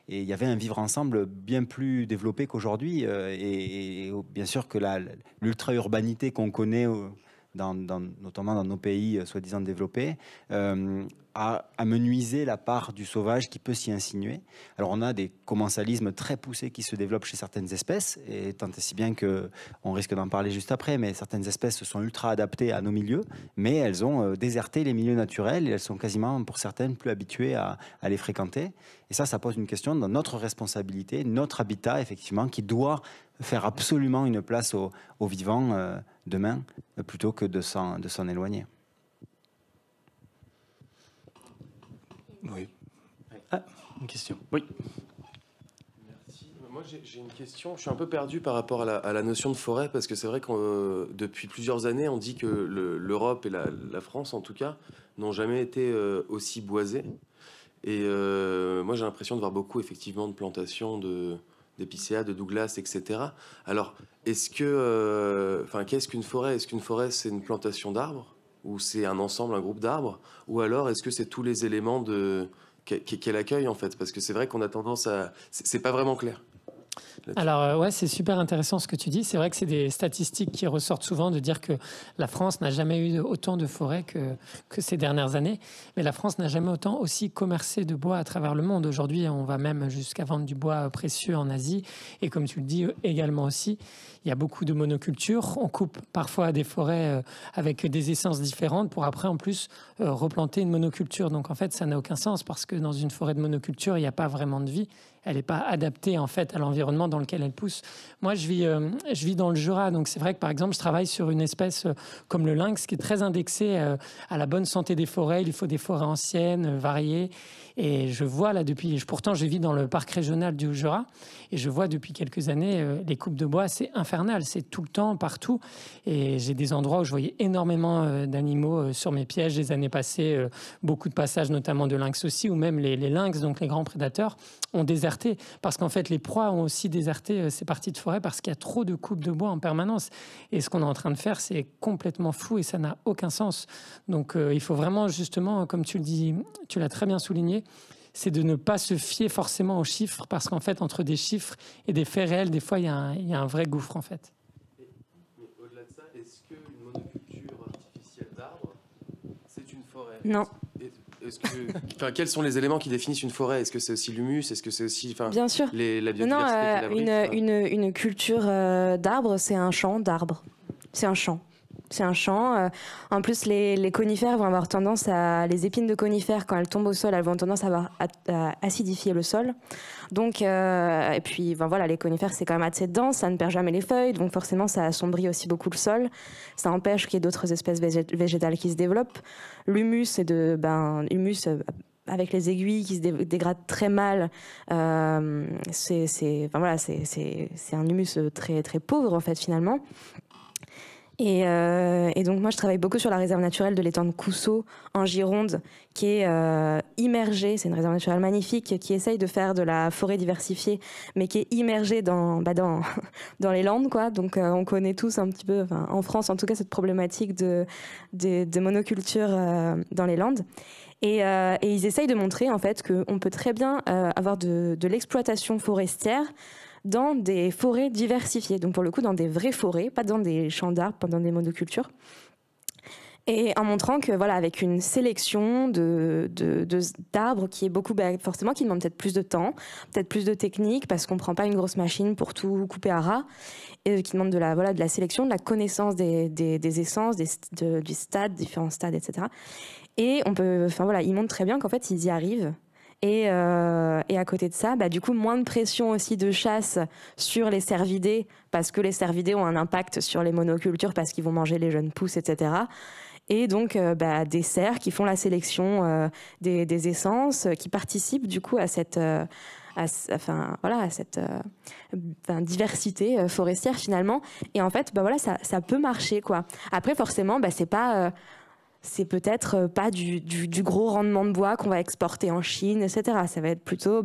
Et il y avait un vivre ensemble bien plus développé qu'aujourd'hui. Et bien sûr que l'ultra-urbanité qu'on connaît... notamment dans nos pays soi-disant développés, a amenuisé la part du sauvage qui peut s'y insinuer. Alors on a des commensalismes très poussés qui se développent chez certaines espèces, et tant et si bien qu'on risque d'en parler juste après, mais certaines espèces se sont ultra adaptées à nos milieux, mais elles ont déserté les milieux naturels, et elles sont quasiment, pour certaines, plus habituées à les fréquenter. Et ça pose une question dans notre responsabilité, notre habitat, effectivement, qui doit faire absolument une place aux vivants demain, plutôt que de s'en éloigner. Oui. Ah, une question. Oui. Merci. Moi, j'ai une question. Je suis un peu perdu par rapport à la notion de forêt, parce que c'est vrai que depuis plusieurs années, on dit que l'Europe et la France, en tout cas, n'ont jamais été aussi boisées. Et moi, j'ai l'impression de voir beaucoup, effectivement, de plantations d'épicéas, de Douglas, etc. Alors, qu'est-ce qu'une forêt? Est-ce qu'une forêt, c'est une plantation d'arbres? Ou c'est un ensemble, un groupe d'arbres? Ou alors, est-ce que c'est tous les éléments qu'elle accueille en fait, parce que c'est vrai qu'on a tendance à, c'est pas vraiment clair. Alors ouais, c'est super intéressant ce que tu dis. C'est vrai que c'est des statistiques qui ressortent souvent de dire que la France n'a jamais eu autant de forêts que ces dernières années. Mais la France n'a jamais autant aussi commercé de bois à travers le monde. Aujourd'hui, on va même jusqu'à vendre du bois précieux en Asie. Et comme tu le dis également aussi, il y a beaucoup de monocultures. On coupe parfois des forêts avec des essences différentes pour après en plus replanter une monoculture. Donc en fait, ça n'a aucun sens parce que dans une forêt de monoculture, il n'y a pas vraiment de vie. Elle n'est pas adaptée en fait à l'environnement dans lequel elle pousse. Moi, je vis dans le Jura, donc c'est vrai que par exemple, je travaille sur une espèce comme le lynx qui est très indexée à la bonne santé des forêts. Il faut des forêts anciennes, variées. Et je vois là depuis, pourtant je vis dans le parc régional du Jura, et je vois depuis quelques années les coupes de bois, c'est infernal, c'est tout le temps, partout. Et j'ai des endroits où je voyais énormément d'animaux sur mes pièges les années passées, beaucoup de passages notamment de lynx aussi, ou même les lynx, donc les grands prédateurs, ont déserté. Parce qu'en fait, les proies ont aussi déserté ces parties de forêt parce qu'il y a trop de coupes de bois en permanence. Et ce qu'on est en train de faire, c'est complètement fou et ça n'a aucun sens. Donc il faut vraiment justement, comme tu le dis, tu l'as très bien souligné, c'est de ne pas se fier forcément aux chiffres, parce qu'en fait, entre des chiffres et des faits réels, des fois, il y a un vrai gouffre, en fait. Mais au-delà de ça, est-ce qu'une monoculture artificielle d'arbres, c'est une forêt? Non. Quels sont les éléments qui définissent une forêt? Est-ce que c'est aussi l'humus? Est-ce que c'est aussi Bien sûr. La biodiversité une culture d'arbres, c'est un champ d'arbres. C'est un champ. C'est un champ. En plus, les conifères vont avoir tendance à... Les épines de conifères, quand elles tombent au sol, elles vont tendance à acidifier le sol. Donc, et puis, voilà, les conifères, c'est quand même assez dense, ça ne perd jamais les feuilles, donc forcément, ça assombrit aussi beaucoup le sol. Ça empêche qu'il y ait d'autres espèces végétales qui se développent. L'humus, c'est humus avec les aiguilles qui se dégradent très mal. C'est un humus très, très pauvre, en fait, finalement. Et donc moi je travaille beaucoup sur la réserve naturelle de l'étang de Coussot en Gironde, qui est immergée, c'est une réserve naturelle magnifique qui essaye de faire de la forêt diversifiée, mais qui est immergée dans les Landes, quoi. Donc on connaît tous un petit peu, en France en tout cas, cette problématique de monoculture dans les Landes. Et ils essayent de montrer en fait qu'on peut très bien avoir de l'exploitation forestière dans des forêts diversifiées, donc pour le coup dans des vraies forêts, pas dans des champs d'arbres, pas dans des monocultures. Et en montrant que voilà, avec une sélection d'arbres qui est beaucoup, forcément, qui demande peut-être plus de temps, peut-être plus de technique, parce qu'on prend pas une grosse machine pour tout couper à ras, et qui demande de la sélection, de la connaissance des essences, du stade, différents stades, etc. Et on peut, ils montrent très bien qu'en fait ils y arrivent. Et à côté de ça, du coup, moins de pression aussi de chasse sur les cervidés, parce que les cervidés ont un impact sur les monocultures, parce qu'ils vont manger les jeunes pousses, etc. Et donc, des cerfs qui font la sélection des essences, qui participent du coup à cette diversité forestière finalement. Et en fait, ça peut marcher, quoi. Après, forcément, c'est peut-être pas du gros rendement de bois qu'on va exporter en Chine, etc. Ça va être plutôt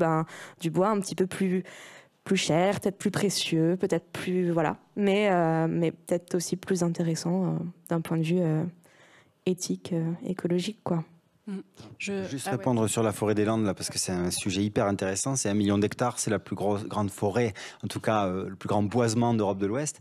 du bois un petit peu plus cher, peut-être plus précieux, peut-être plus... Voilà. Mais peut-être aussi plus intéressant d'un point de vue éthique, écologique, quoi. Juste répondre sur la forêt des Landes, là, parce que c'est un sujet hyper intéressant. C'est 1 million d'hectares, c'est la plus grande forêt, en tout cas le plus grand boisement d'Europe de l'Ouest.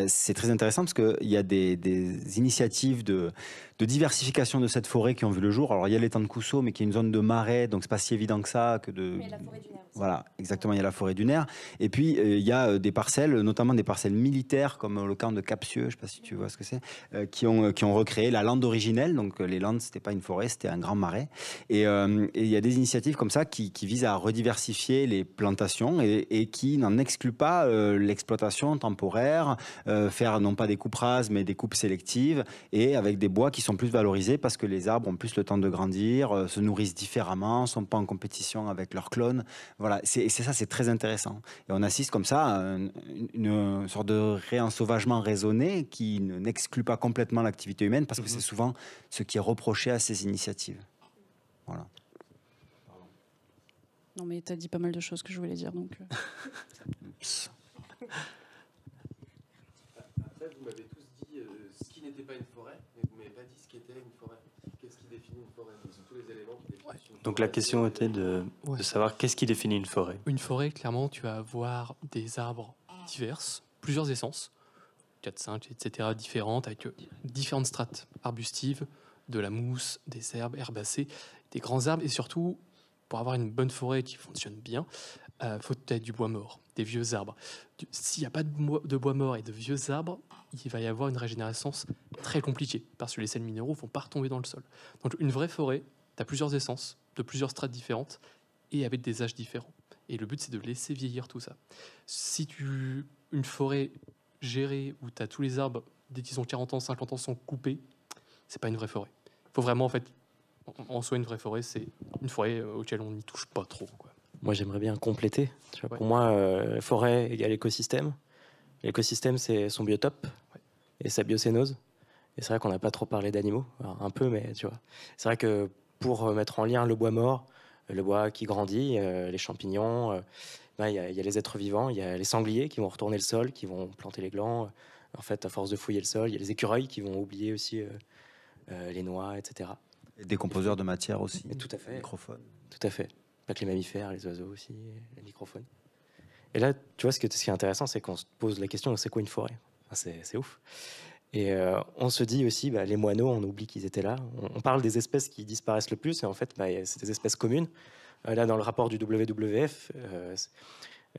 C'est très intéressant parce qu'il y a des initiatives de diversification de cette forêt qui ont vu le jour. Alors il y a l'étang de Coussot, mais qui est une zone de marais, donc c'est pas si évident que ça. Mais il y a la forêt du Nerf. Voilà, exactement, il y a la forêt du Nerf. Et puis il y a des parcelles, notamment des parcelles militaires, comme le camp de Capsieux, je ne sais pas si tu vois ce que c'est, qui ont recréé la lande originelle. Donc les landes, c'était pas une forêt, c'était un grand marais. Et il y a des initiatives comme ça qui visent à rediversifier les plantations et qui n'en excluent pas l'exploitation temporaire, faire non pas des coupes rases, mais des coupes sélectives, et avec des bois qui sont plus valorisés parce que les arbres ont plus le temps de grandir, se nourrissent différemment, sont pas en compétition avec leurs clones. Voilà, c'est ça, c'est très intéressant. Et on assiste comme ça à une sorte de réensauvagement raisonné qui n'exclut pas complètement l'activité humaine, parce que c'est souvent ce qui est reproché à ces initiatives. Voilà. Non, mais tu as dit pas mal de choses que je voulais dire, donc... Après, vous m'avez tous dit ce qui n'était pas une forêt, mais vous m'avez pas dit ce qui était une forêt. Qu'est-ce qui définit une forêt? Ce sont tous les éléments qui définissent une forêt. Donc la question était de savoir qu'est-ce qui définit une forêt. Une forêt, clairement, tu vas avoir des arbres divers, plusieurs essences, 4, 5, etc., différentes, avec différentes strates arbustives, de la mousse, des herbes, herbacées, des grands arbres, et surtout, pour avoir une bonne forêt qui fonctionne bien, faut peut-être du bois mort, des vieux arbres. S'il n'y a pas de bois mort et de vieux arbres, il va y avoir une régénérescence très compliquée, parce que les sels minéraux ne vont pas retomber dans le sol. Donc une vraie forêt, tu as plusieurs essences, de plusieurs strates différentes, et avec des âges différents. Et le but, c'est de laisser vieillir tout ça. Si une forêt gérée, où tu as tous les arbres, disons 40 ans, 50 ans, sont coupés, c'est pas une vraie forêt. Il faut vraiment, en fait, en soi, une vraie forêt, c'est une forêt auquel on n'y touche pas trop, quoi. Moi, j'aimerais bien compléter. Tu vois, Ouais. Pour moi, forêt égale écosystème. L'écosystème, c'est son biotope et sa biocénose. Et c'est vrai qu'on n'a pas trop parlé d'animaux. Alors, un peu, mais tu vois. C'est vrai que pour mettre en lien le bois mort, le bois qui grandit, les champignons, il y a les êtres vivants, il y a les sangliers qui vont retourner le sol, qui vont planter les glands. En fait, à force de fouiller le sol, il y a les écureuils qui vont oublier aussi les noix, etc. Les décomposeurs de matière aussi. Mais tout à fait. Microphones. Tout à fait. Pas que les mammifères, les oiseaux aussi, les microphones. Et là, tu vois, ce qui est intéressant, c'est qu'on se pose la question, c'est quoi une forêt? Enfin, c'est ouf. Et on se dit aussi, les moineaux, on oublie qu'ils étaient là. On parle des espèces qui disparaissent le plus, et en fait, c'est des espèces communes. Là, dans le rapport du WWF,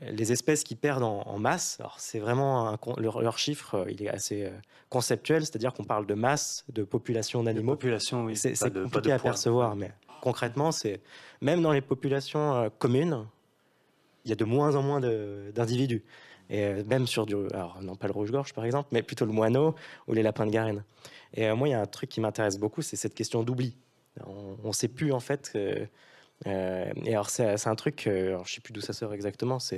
les espèces qui perdent en masse, alors c'est vraiment leur chiffre, il est assez conceptuel, c'est-à-dire qu'on parle de masse, de population d'animaux. Population, oui. C'est pas de compliqué à poids. percevoir, mais concrètement, c'est même dans les populations communes, il y a de moins en moins d'individus. Et même sur alors non pas le rouge-gorge par exemple, mais plutôt le moineau ou les lapins de Garenne. Et moi, il y a un truc qui m'intéresse beaucoup, c'est cette question d'oubli. On ne sait plus en fait. Et alors c'est un truc, alors je sais plus d'où ça sort exactement. Ça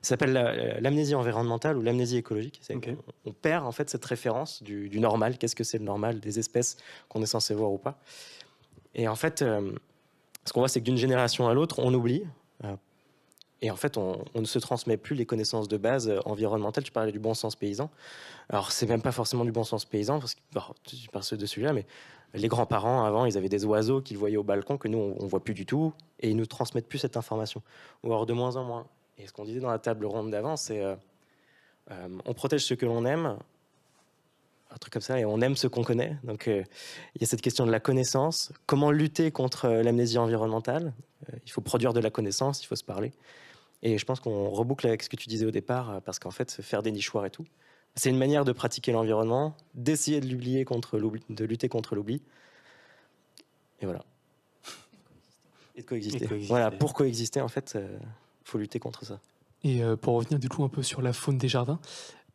s'appelle l'amnésie environnementale ou l'amnésie écologique. Okay. On perd en fait cette référence du normal. Qu'est-ce que c'est le normal des espèces qu'on est censé voir ou pas? Et en fait, ce qu'on voit, c'est que d'une génération à l'autre, on oublie. Et en fait, on ne se transmet plus les connaissances de base environnementales. Tu parlais du bon sens paysan. Alors, c'est même pas forcément du bon sens paysan, parce que tu parles de celui-là, mais les grands-parents, avant, ils avaient des oiseaux qu'ils voyaient au balcon, que nous, on voit plus du tout, et ils nous transmettent plus cette information. Ou alors de moins en moins. Et ce qu'on disait dans la table ronde d'avant, c'est on protège ce que l'on aime, un truc comme ça, et on aime ce qu'on connaît. Donc, il y a cette question de la connaissance. Comment lutter contre l'amnésie environnementale? Il faut produire de la connaissance, il faut se parler. Et je pense qu'on reboucle avec ce que tu disais au départ, parce qu'en fait, faire des nichoirs et tout, c'est une manière de pratiquer l'environnement, d'essayer de lutter contre l'oubli. Et voilà. Et de coexister. Voilà, pour coexister, en fait, faut lutter contre ça. Et pour revenir du coup un peu sur la faune des jardins,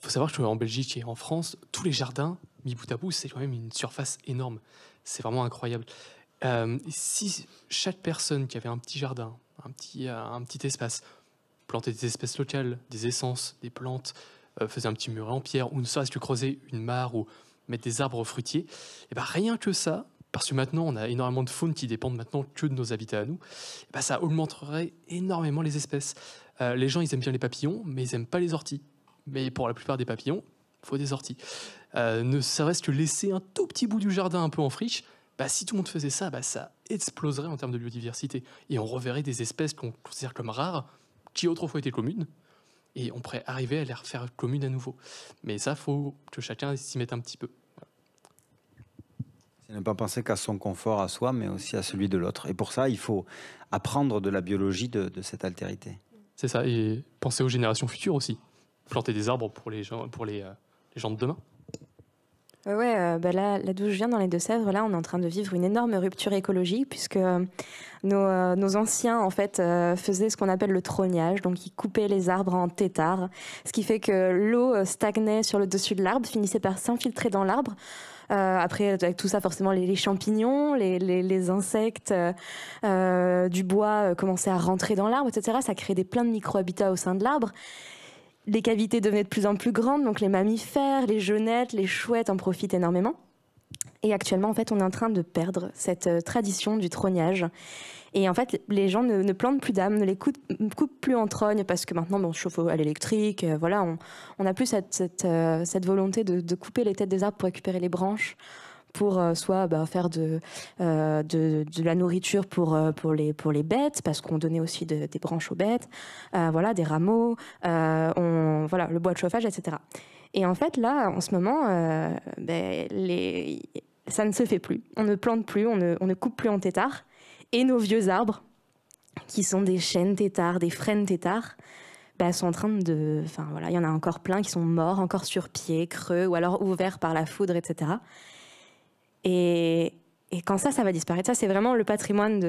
il faut savoir qu'en Belgique et en France, tous les jardins, mis bout à bout, c'est quand même une surface énorme. C'est vraiment incroyable. Si chaque personne qui avait un petit jardin, un petit espace, plantait des espèces locales, des essences, des plantes, faisait un petit muret en pierre, ou ne serait-ce que creuser une mare ou mettre des arbres fruitiers, et rien que ça, parce que maintenant on a énormément de faune qui dépendent maintenant que de nos habitats à nous, ça augmenterait énormément les espèces. Les gens, ils aiment bien les papillons, mais ils n'aiment pas les orties. Mais pour la plupart des papillons, il faut des orties. Ne serait-ce que laisser un tout petit bout du jardin un peu en friche, si tout le monde faisait ça, ça exploserait en termes de biodiversité. Et on reverrait des espèces qu'on considère comme rares, qui autrefois étaient communes, et on pourrait arriver à les refaire communes à nouveau. Mais ça, il faut que chacun s'y mette un petit peu. C'est ne pas penser qu'à son confort à soi, mais aussi à celui de l'autre. Et pour ça, il faut apprendre de la biologie de cette altérité. C'est ça, et penser aux générations futures aussi. Planter des arbres pour les gens de demain. Ouais, là d'où je viens, dans les Deux-Sèvres, là, on est en train de vivre une énorme rupture écologique, puisque nos anciens, en fait, faisaient ce qu'on appelle le trognage, donc ils coupaient les arbres en tétards, ce qui fait que l'eau stagnait sur le dessus de l'arbre, finissait par s'infiltrer dans l'arbre. Après, avec tout ça, forcément, les champignons, les insectes du bois commençaient à rentrer dans l'arbre, etc. Ça créait plein de micro-habitats au sein de l'arbre. Les cavités devenaient de plus en plus grandes, donc les mammifères, les jeunettes, les chouettes en profitent énormément. Et actuellement, en fait, on est en train de perdre cette tradition du trognage. Et en fait, les gens ne plantent plus d'arbres, ne les coupent plus en trogne, parce que maintenant, on chauffe à l'électrique. On n'a plus cette volonté de couper les têtes des arbres pour récupérer les branches, pour soit faire de la nourriture pour les bêtes, parce qu'on donnait aussi des branches aux bêtes, des rameaux, le bois de chauffage, etc. Et en fait, là, en ce moment, ça ne se fait plus. On ne plante plus, on ne coupe plus en tétard. Et nos vieux arbres, qui sont des chênes têtards, des frênes têtards, sont en train de... il y en a encore plein qui sont morts, encore sur pied, creux, ou alors ouverts par la foudre, etc. Et quand ça va disparaître, ça c'est vraiment le patrimoine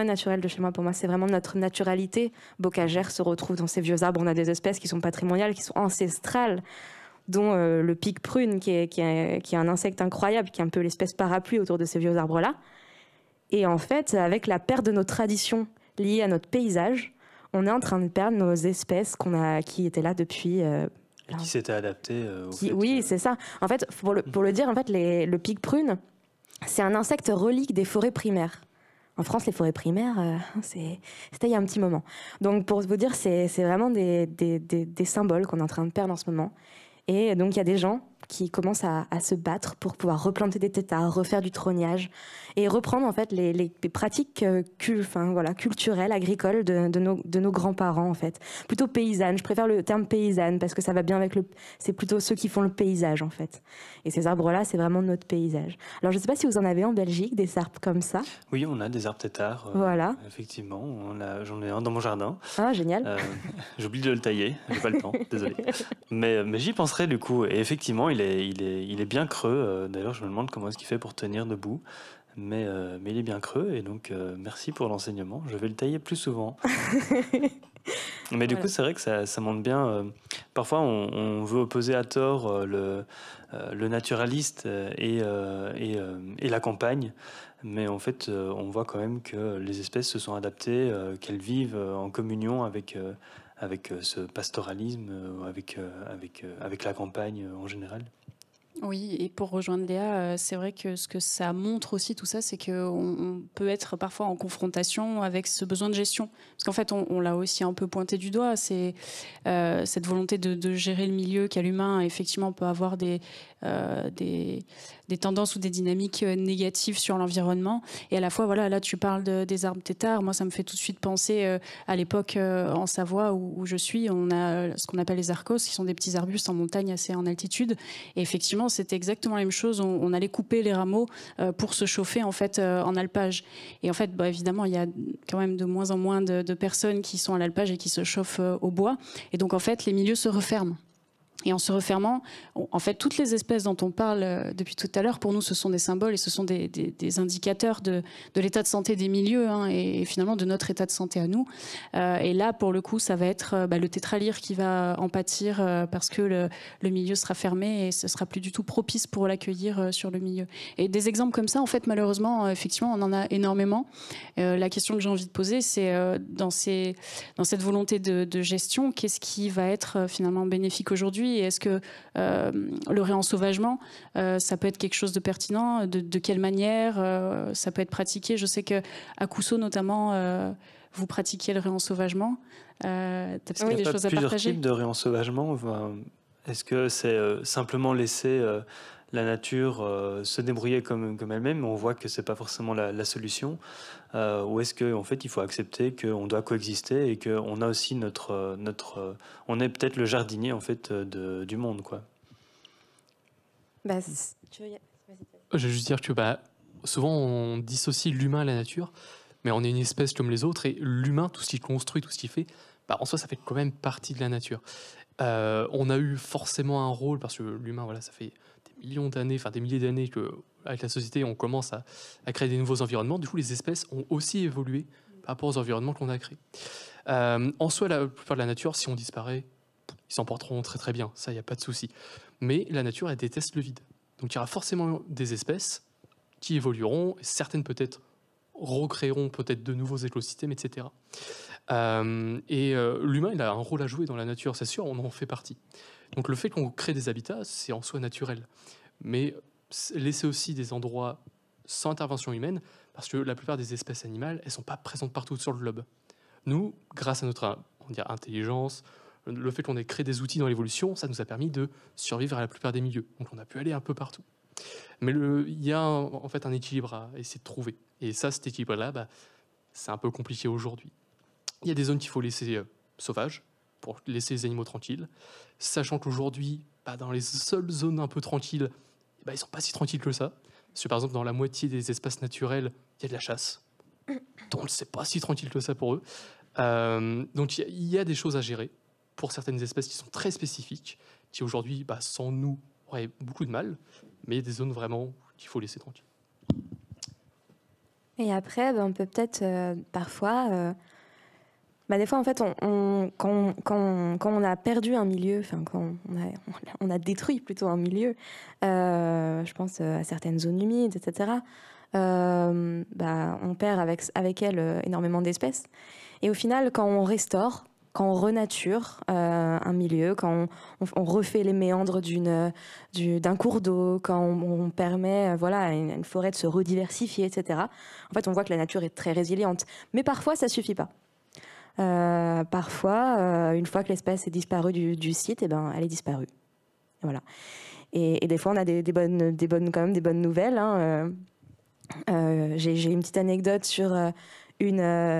naturel de chez moi. Pour moi, c'est vraiment notre naturalité. Bocagère se retrouve dans ces vieux arbres. On a des espèces qui sont patrimoniales, qui sont ancestrales, dont le pic prune, qui est un insecte incroyable, qui est un peu l'espèce parapluie autour de ces vieux arbres-là. Et en fait, avec la perte de nos traditions liées à notre paysage, on est en train de perdre nos espèces qui étaient là depuis... Et qui s'étaient adaptées Oui, c'est ça. En fait, pour le dire, en fait, le pic prune, c'est un insecte relique des forêts primaires. En France, les forêts primaires, c'était il y a un petit moment. Donc, pour vous dire, c'est vraiment des symboles qu'on est en train de perdre en ce moment. Et donc, il y a des gens qui commencent à se battre pour pouvoir replanter des têtards, refaire du trognage et reprendre en fait les pratiques culturelles, agricoles de nos grands-parents en fait. Plutôt paysannes, je préfère le terme paysanne parce que ça va bien avec c'est plutôt ceux qui font le paysage en fait. Et ces arbres-là, c'est vraiment notre paysage. Alors je ne sais pas si vous en avez en Belgique, des arbres comme ça. Oui, on a des arbres têtards. Voilà. Effectivement, j'en ai un dans mon jardin. Ah, génial. J'oublie de le tailler, j'ai pas le temps, désolé. Mais j'y penserai du coup. Et effectivement, il est bien creux. D'ailleurs, je me demande comment est-ce qu'il fait pour tenir debout. Mais il est bien creux. Et donc, merci pour l'enseignement. Je vais le tailler plus souvent. Mais du coup, c'est vrai que ça montre bien. Parfois, on veut opposer à tort le naturaliste et la campagne. Mais en fait, on voit quand même que les espèces se sont adaptées, qu'elles vivent en communion avec ce pastoralisme, avec la campagne en général. Oui, et pour rejoindre Léa, c'est vrai que ce que ça montre aussi, tout ça, c'est qu'on peut être parfois en confrontation avec ce besoin de gestion. Parce qu'en fait, on l'a aussi un peu pointé du doigt, c'est cette volonté de gérer le milieu qu'a l'humain, effectivement, peut avoir des tendances ou des dynamiques négatives sur l'environnement. Et à la fois, voilà, là, tu parles des arbres têtards. Moi, ça me fait tout de suite penser à l'époque en Savoie où je suis. On a ce qu'on appelle les arcos, qui sont des petits arbustes en montagne assez en altitude. Et effectivement, c'était exactement la même chose. On allait couper les rameaux pour se chauffer en fait en alpage. Et en fait, évidemment, il y a quand même de moins en moins de personnes qui sont à l'alpage et qui se chauffent au bois. Et donc, en fait, les milieux se referment. Et en se refermant, en fait, toutes les espèces dont on parle depuis tout à l'heure, pour nous, ce sont des symboles et ce sont des indicateurs de l'état de santé des milieux et finalement de notre état de santé à nous. Et là, pour le coup, ça va être le tétralyre qui va en pâtir parce que le milieu sera fermé et ce sera plus du tout propice pour l'accueillir sur le milieu. Et des exemples comme ça, en fait, malheureusement, effectivement, on en a énormément. La question que j'ai envie de poser, c'est dans cette volonté de gestion, qu'est-ce qui va être finalement bénéfique aujourd'hui ? Et est-ce que le réensauvagement, ça peut être quelque chose de pertinent ? De quelle manière ça peut être pratiqué ? Je sais qu'à Cousso, notamment, vous pratiquiez le réensauvagement. Tu as peut-être des choses à partager ? Il y a plusieurs types de réensauvagement. Est-ce que c'est simplement laisser la nature se débrouiller comme elle-même, on voit que c'est pas forcément la solution, ou est-ce qu'en fait il faut accepter qu'on doit coexister et qu'on a aussi on est peut-être le jardinier en fait du monde, quoi. Je vais juste dire que souvent on dissocie l'humain à la nature, mais on est une espèce comme les autres et l'humain, tout ce qu'il construit, tout ce qu'il fait, en soi ça fait quand même partie de la nature. On a eu forcément un rôle parce que l'humain, ça fait des milliers d'années qu'avec la société, on commence à créer des nouveaux environnements. Du coup, les espèces ont aussi évolué par rapport aux environnements qu'on a créés. En soi, la plupart de la nature, si on disparaît, ils s'en porteront très très bien. Ça, il n'y a pas de souci. Mais la nature, elle déteste le vide. Donc, il y aura forcément des espèces qui évolueront, certaines peut-être recréeront peut-être de nouveaux écosystèmes, etc. L'humain, il a un rôle à jouer dans la nature, c'est sûr, on en fait partie. Donc le fait qu'on crée des habitats, c'est en soi naturel. Mais laisser aussi des endroits sans intervention humaine, parce que la plupart des espèces animales, elles ne sont pas présentes partout sur le globe. Nous, grâce à notre intelligence, le fait qu'on ait créé des outils dans l'évolution, ça nous a permis de survivre à la plupart des milieux. Donc on a pu aller un peu partout. Mais il y a en fait un équilibre à essayer de trouver. Et ça, cet équilibre-là, c'est un peu compliqué aujourd'hui. Il y a des zones qu'il faut laisser sauvages, pour laisser les animaux tranquilles, sachant qu'aujourd'hui, dans les seules zones un peu tranquilles, ils ne sont pas si tranquilles que ça. Parce que par exemple, dans la moitié des espaces naturels, il y a de la chasse. Donc, c'est pas si tranquille que ça pour eux. Donc, il y a des choses à gérer pour certaines espèces qui sont très spécifiques, qui aujourd'hui, sans nous, auraient beaucoup de mal. Mais il y a des zones vraiment qu'il faut laisser tranquilles. Et après, on peut peut-être parfois... des fois, en fait, quand on a perdu un milieu, quand on a détruit plutôt un milieu, je pense à certaines zones humides, etc., on perd avec elles énormément d'espèces. Et au final, quand on restaure, quand on renature un milieu, quand on refait les méandres d'un cours d'eau, quand on permet à une forêt de se rediversifier, etc., en fait, on voit que la nature est très résiliente. Mais parfois, ça ne suffit pas. Parfois, une fois que l'espèce est disparue du site, elle est disparue. Voilà. Et des fois, on a quand même des bonnes nouvelles. Hein. J'ai une petite anecdote sur une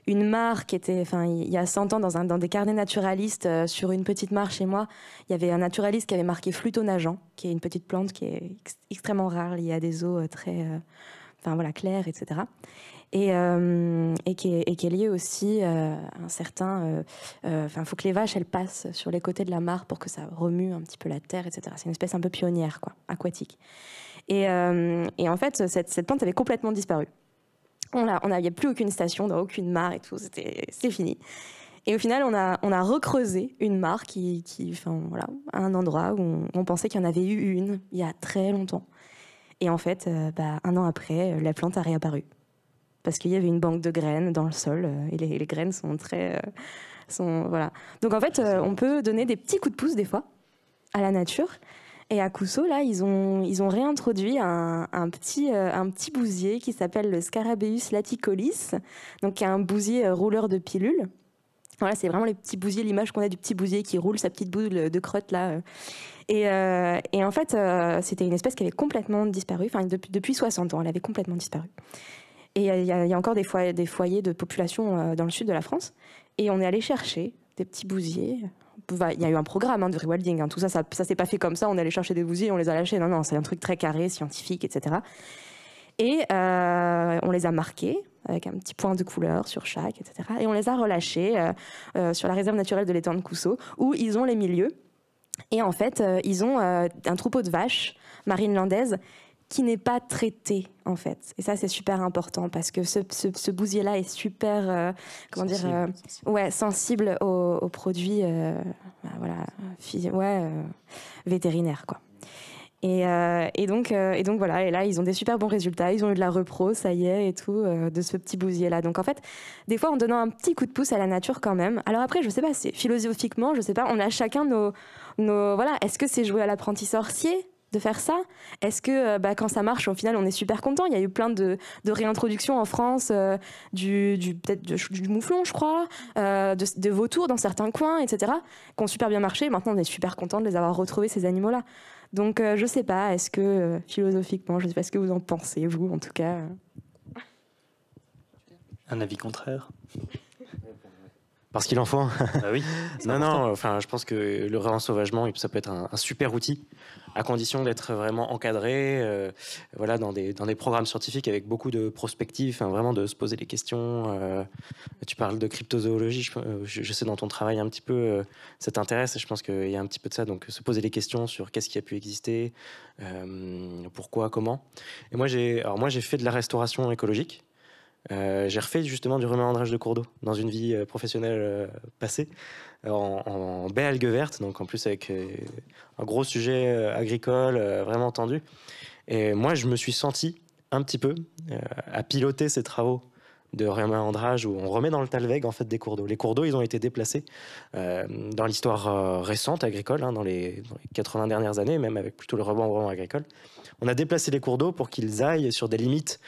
mare qui était, il y a 100 ans, dans des carnets naturalistes, sur une petite mare chez moi, il y avait un naturaliste qui avait marqué fluto-nageant, qui est une petite plante qui est extrêmement rare, liée à des eaux très claires, etc. Et qui est liée aussi à un certain... faut que les vaches, elles passent sur les côtés de la mare pour que ça remue un petit peu la terre, etc. C'est une espèce un peu pionnière, aquatique. Et en fait, cette plante avait complètement disparu. Il n'y a plus aucune station, dans aucune mare et tout, c'est fini. Et au final, on a recreusé une mare à un endroit où on pensait qu'il y en avait eu une il y a très longtemps. Et en fait, 1 an après, la plante a réapparu. Parce qu'il y avait une banque de graines dans le sol, et les graines sont très... voilà. Donc en fait, on peut donner des petits coups de pouce des fois à la nature. Et à Cousso, là, ils ont réintroduit un petit bousier qui s'appelle le Scarabeus laticolis, donc qui est un bousier rouleur de pilules. Voilà, c'est vraiment les petits bousiers, l'image qu'on a du petit bousier qui roule sa petite boule de crotte là. Et en fait, c'était une espèce qui avait complètement disparu. Depuis 60 ans, elle avait complètement disparu. Et il y a encore des foyers de population dans le sud de la France. Et on est allé chercher des petits bousiers. Il y a eu un programme de rewilding. Hein. Tout ça s'est pas fait comme ça. On est allé chercher des bousiers, on les a lâchés. Non, c'est un truc très carré, scientifique, etc. Et on les a marqués avec un petit point de couleur sur chaque, etc. Et on les a relâchés sur la réserve naturelle de l'étang de Cousso, où ils ont les milieux. Et en fait, ils ont un troupeau de vaches marines landaises qui n'est pas traité, en fait. Et ça, c'est super important parce que ce bousier-là est super, sensible aux produits vétérinaires, quoi. Et donc voilà, et là, ils ont des super bons résultats. Ils ont eu de la repro, ça y est, et tout, de ce petit bousier-là. Donc en fait, des fois, en donnant un petit coup de pouce à la nature quand même. Alors après, je sais pas, c'est philosophiquement, je sais pas, on a chacun nos voilà. Est-ce que c'est jouer à l'apprenti sorcier de faire ça? Est-ce que quand ça marche, au final, on est super content? Il y a eu plein de réintroductions en France, peut-être du mouflon, je crois, de vautours dans certains coins, etc., qui ont super bien marché. Maintenant, on est super content de les avoir retrouvés, ces animaux-là. Donc, je sais pas, est-ce que philosophiquement, je sais pas ce que vous en pensez, vous, en tout cas. Un avis contraire? Parce qu'il en faut. Ah oui. Non, je pense que le réensauvagement, ça peut être un super outil, à condition d'être vraiment encadré, dans des programmes scientifiques avec beaucoup de prospective, vraiment de se poser des questions. Tu parles de cryptozoologie, je sais dans ton travail un petit peu, ça t'intéresse, et je pense qu'il y a un petit peu de ça, donc se poser des questions sur qu'est-ce qui a pu exister, pourquoi, comment. Et moi, j'ai fait de la restauration écologique. J'ai refait justement du reméandrage de cours d'eau dans une vie professionnelle passée, en baie algues vertes, donc en plus avec un gros sujet agricole vraiment tendu. Et moi, je me suis senti un petit peu à piloter ces travaux de reméandrage où on remet dans le talweg en fait des cours d'eau. Les cours d'eau, ils ont été déplacés dans l'histoire récente agricole, dans les 80 dernières années, même avec plutôt le rebond agricole. On a déplacé les cours d'eau pour qu'ils aillent sur des limites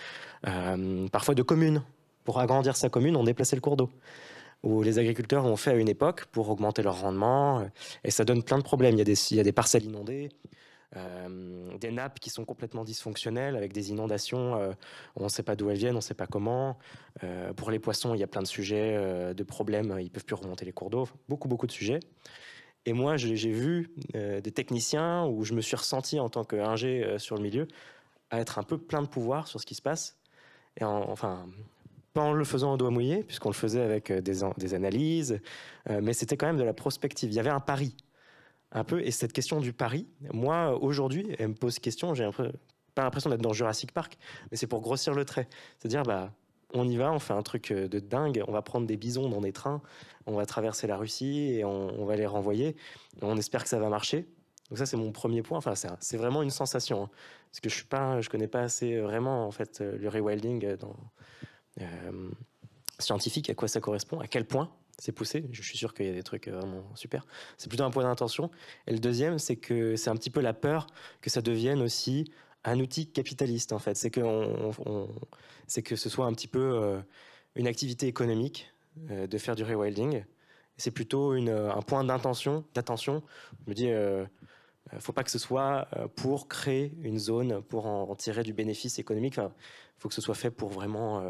parfois de communes. Pour agrandir sa commune, on déplaçait le cours d'eau, où les agriculteurs ont fait à une époque pour augmenter leur rendement, et ça donne plein de problèmes. Il y a des parcelles inondées, des nappes qui sont complètement dysfonctionnelles avec des inondations, on ne sait pas d'où elles viennent, on ne sait pas comment. Pour les poissons, il y a plein de sujets, de problèmes, ils ne peuvent plus remonter les cours d'eau, enfin, beaucoup de sujets. Et moi, j'ai vu des techniciens où je me suis ressenti en tant qu'ingé sur le milieu à être un peu plein de pouvoir sur ce qui se passe. Et enfin, pas en le faisant au doigt mouillé, puisqu'on le faisait avec des analyses, mais c'était quand même de la prospective. Il y avait un pari, un peu. Et cette question du pari, moi, aujourd'hui, elle me pose question. J'ai pas l'impression d'être dans Jurassic Park, mais c'est pour grossir le trait. C'est-à-dire, on y va, on fait un truc de dingue, on va prendre des bisons dans des trains, on va traverser la Russie et on va les renvoyer. On espère que ça va marcher. Donc ça, c'est mon premier point. Enfin, c'est vraiment une sensation, hein. Parce que je connais pas assez vraiment en fait le rewilding scientifique, à quoi ça correspond, à quel point c'est poussé. Je suis sûr qu'il y a des trucs vraiment super. C'est plutôt un point d'intention. Et le deuxième, c'est que c'est un petit peu la peur que ça devienne aussi un outil capitaliste, en fait. C'est que ce soit un petit peu une activité économique de faire du rewilding. C'est plutôt un point d'attention. Je me dis, faut pas que ce soit pour créer une zone, pour en tirer du bénéfice économique. Enfin, faut que ce soit fait pour vraiment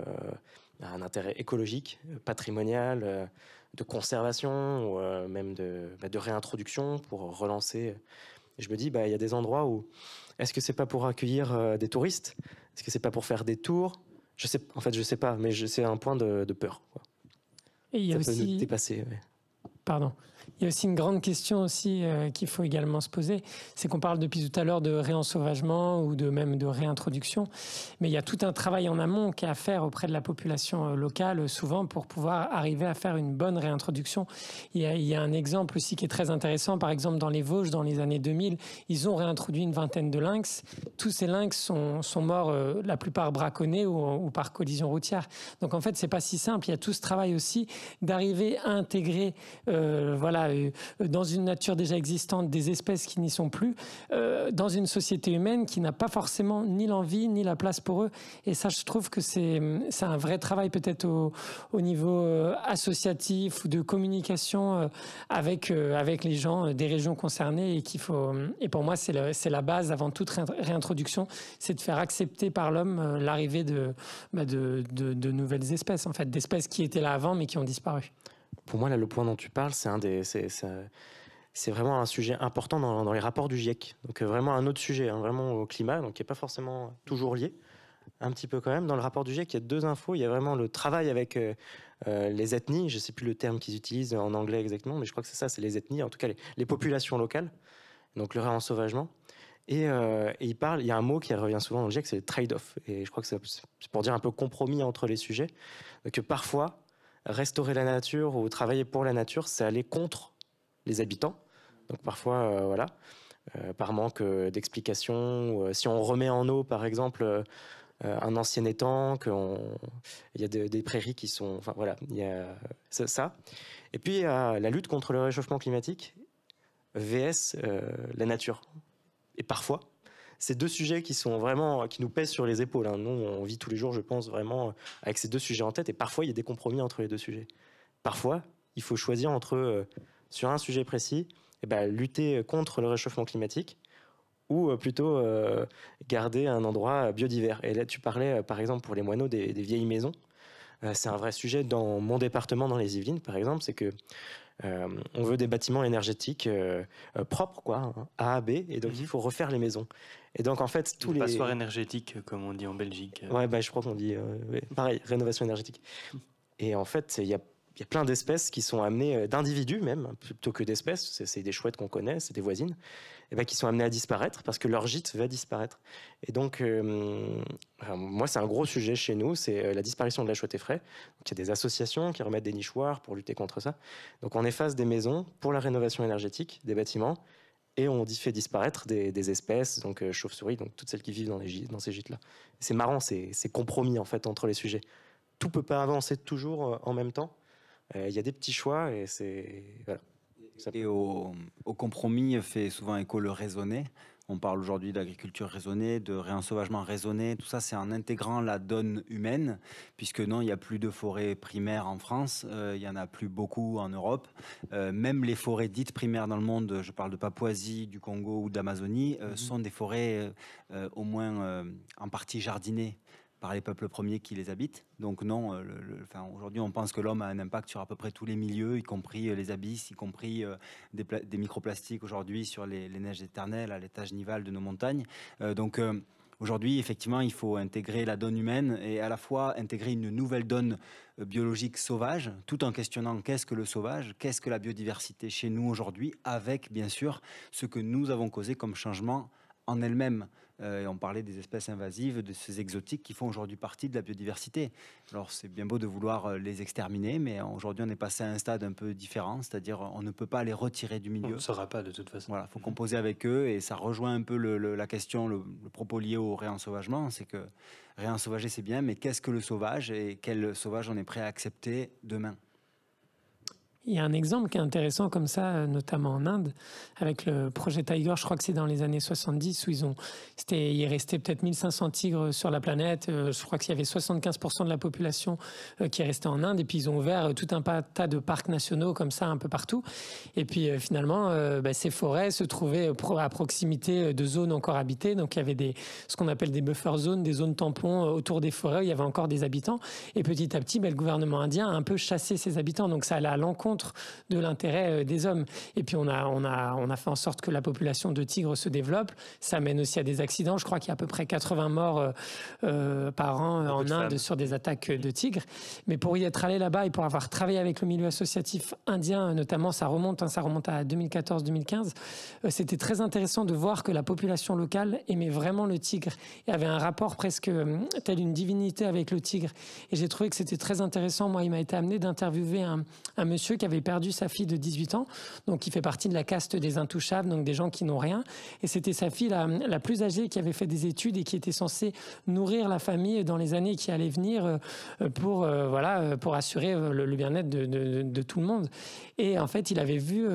un intérêt écologique, patrimonial, de conservation, ou même de réintroduction pour relancer. Et je me dis, il y a des endroits où est-ce que c'est pas pour accueillir des touristes? Est-ce que c'est pas pour faire des tours? Je sais pas, mais c'est un point de peur, quoi. Et il y a ça aussi... peut nous dépasser. Ouais. Pardon. Il y a aussi une grande question aussi qu'il faut également se poser, c'est qu'on parle depuis tout à l'heure de réensauvagement ou même de réintroduction, mais il y a tout un travail en amont qui est à faire auprès de la population locale souvent pour pouvoir arriver à faire une bonne réintroduction. Il y a un exemple aussi qui est très intéressant, par exemple dans les Vosges dans les années 2000, ils ont réintroduit une vingtaine de lynx. Tous ces lynx sont morts, la plupart braconnés ou par collision routière. Donc en fait, c'est pas si simple. Il y a tout ce travail aussi d'arriver à intégrer dans une nature déjà existante, des espèces qui n'y sont plus, dans une société humaine qui n'a pas forcément ni l'envie ni la place pour eux. Et ça, je trouve que c'est un vrai travail peut-être au niveau associatif ou de communication avec les gens des régions concernées et pour moi, c'est la base avant toute réintroduction, c'est de faire accepter par l'homme l'arrivée de nouvelles espèces, en fait, d'espèces qui étaient là avant mais qui ont disparu. Pour moi, là, le point dont tu parles, c'est vraiment un sujet important dans les rapports du GIEC. Donc vraiment un autre sujet, hein, vraiment au climat, donc qui n'est pas forcément toujours lié. Un petit peu quand même. Dans le rapport du GIEC, il y a deux infos. Il y a vraiment le travail avec les ethnies. Je ne sais plus le terme qu'ils utilisent en anglais exactement, mais je crois que c'est ça, c'est les ethnies, en tout cas les populations locales. Donc le réensauvagement. Et il y a un mot qui revient souvent dans le GIEC, c'est le trade-off. Et je crois que c'est pour dire un peu compromis entre les sujets. Donc parfois, restaurer la nature ou travailler pour la nature, c'est aller contre les habitants. Donc parfois, par manque d'explications. Si on remet en eau, par exemple, un ancien étang, il y a des prairies qui sont... Enfin voilà, il y a ça. Et puis il y a la lutte contre le réchauffement climatique, vs la nature. Et parfois, ces deux sujets qui nous pèsent sur les épaules, hein. Nous, on vit tous les jours, je pense, vraiment avec ces deux sujets en tête. Et parfois, il y a des compromis entre les deux sujets. Parfois, il faut choisir entre, sur un sujet précis, lutter contre le réchauffement climatique ou plutôt garder un endroit biodivers. Et là, tu parlais, par exemple, pour les moineaux, des vieilles maisons. C'est un vrai sujet dans mon département, dans les Yvelines, par exemple, c'est que on veut des bâtiments énergétiques propres, quoi, hein, A à B, et donc il faut refaire les maisons. Et donc en fait, tous les passoires énergétiques, comme on dit en Belgique. Ouais, je crois qu'on dit pareil, rénovation énergétique. Et en fait, il y a plein d'espèces qui sont amenées, d'individus même, plutôt que d'espèces, c'est des chouettes qu'on connaît, c'est des voisines, qui sont amenées à disparaître parce que leur gîte va disparaître. Et donc, moi, c'est un gros sujet chez nous, c'est la disparition de la chouette effraie. Donc, il y a des associations qui remettent des nichoirs pour lutter contre ça. Donc, on efface des maisons pour la rénovation énergétique des bâtiments et on fait disparaître des espèces, donc chauves-souris, donc toutes celles qui vivent dans ces gîtes-là. C'est marrant, c'est compromis en fait entre les sujets. Tout peut pas avancer toujours en même temps. Il y a des petits choix et c'est... Voilà. Et au compromis fait souvent écho le raisonné. On parle aujourd'hui d'agriculture raisonnée, de réensauvagement raisonné. Tout ça, c'est en intégrant la donne humaine, puisque non, il n'y a plus de forêts primaires en France, il n'y en a plus beaucoup en Europe. Même les forêts dites primaires dans le monde, je parle de Papouasie, du Congo ou d'Amazonie, sont des forêts au moins en partie jardinées par les peuples premiers qui les habitent. Donc non, aujourd'hui on pense que l'homme a un impact sur à peu près tous les milieux, y compris les abysses, y compris des microplastiques aujourd'hui sur les neiges éternelles à l'étage nival de nos montagnes. Aujourd'hui, effectivement, il faut intégrer la donne humaine et à la fois intégrer une nouvelle donne biologique sauvage, tout en questionnant qu'est-ce que le sauvage, qu'est-ce que la biodiversité chez nous aujourd'hui, avec bien sûr ce que nous avons causé comme changement en elle-même. Et on parlait des espèces invasives, de ces exotiques qui font aujourd'hui partie de la biodiversité. Alors c'est bien beau de vouloir les exterminer, mais aujourd'hui on est passé à un stade un peu différent, c'est-à-dire on ne peut pas les retirer du milieu. On ne saura pas de toute façon. Voilà, il faut composer avec eux et ça rejoint un peu la question, le propos lié au réensauvagement, c'est que réensauvager c'est bien, mais qu'est-ce que le sauvage et quel sauvage on est prêt à accepter demain ? Il y a un exemple qui est intéressant comme ça, notamment en Inde, avec le projet Tiger, je crois que c'est dans les années 70, où il restait peut-être 1500 tigres sur la planète, je crois qu'il y avait 75% de la population qui est restée en Inde, et puis ils ont ouvert tout un tas de parcs nationaux comme ça un peu partout, et puis finalement ces forêts se trouvaient à proximité de zones encore habitées, donc il y avait ce qu'on appelle des buffer zones, des zones tampons autour des forêts, où il y avait encore des habitants, et petit à petit le gouvernement indien a un peu chassé ces habitants, donc ça allait à l'encontre de l'intérêt des hommes. Et puis on a fait en sorte que la population de tigres se développe. Ça mène aussi à des accidents. Je crois qu'il y a à peu près 80 morts par an en Inde sur des attaques de tigres. Mais pour y être allé là-bas et pour avoir travaillé avec le milieu associatif indien, notamment, ça remonte à 2014-2015, c'était très intéressant de voir que la population locale aimait vraiment le tigre et avait un rapport presque tel une divinité avec le tigre. Et j'ai trouvé que c'était très intéressant. Moi, il m'a été amené d'interviewer un monsieur qui avait perdu sa fille de 18 ans, donc qui fait partie de la caste des intouchables, donc des gens qui n'ont rien. Et c'était sa fille la plus âgée qui avait fait des études et qui était censée nourrir la famille dans les années qui allaient venir pour assurer le bien-être de tout le monde. Et en fait, il avait vu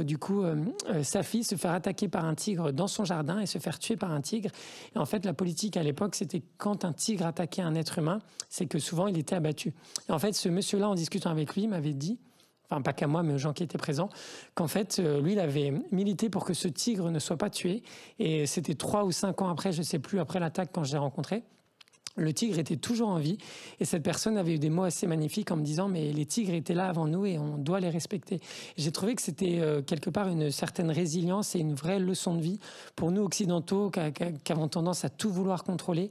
sa fille se faire attaquer par un tigre dans son jardin et se faire tuer par un tigre. Et en fait, la politique à l'époque, c'était quand un tigre attaquait un être humain, c'est que souvent il était abattu. Et en fait, ce monsieur-là, en discutant avec lui, m'avait dit, enfin pas qu'à moi, mais aux gens qui étaient présents, qu'en fait, lui, il avait milité pour que ce tigre ne soit pas tué. Et c'était 3 ou 5 ans après, je ne sais plus, après l'attaque, quand je l'ai rencontré. Le tigre était toujours en vie et cette personne avait eu des mots assez magnifiques en me disant mais les tigres étaient là avant nous et on doit les respecter. Et j'ai trouvé que c'était quelque part une certaine résilience et une vraie leçon de vie pour nous occidentaux qui avons tendance à tout vouloir contrôler.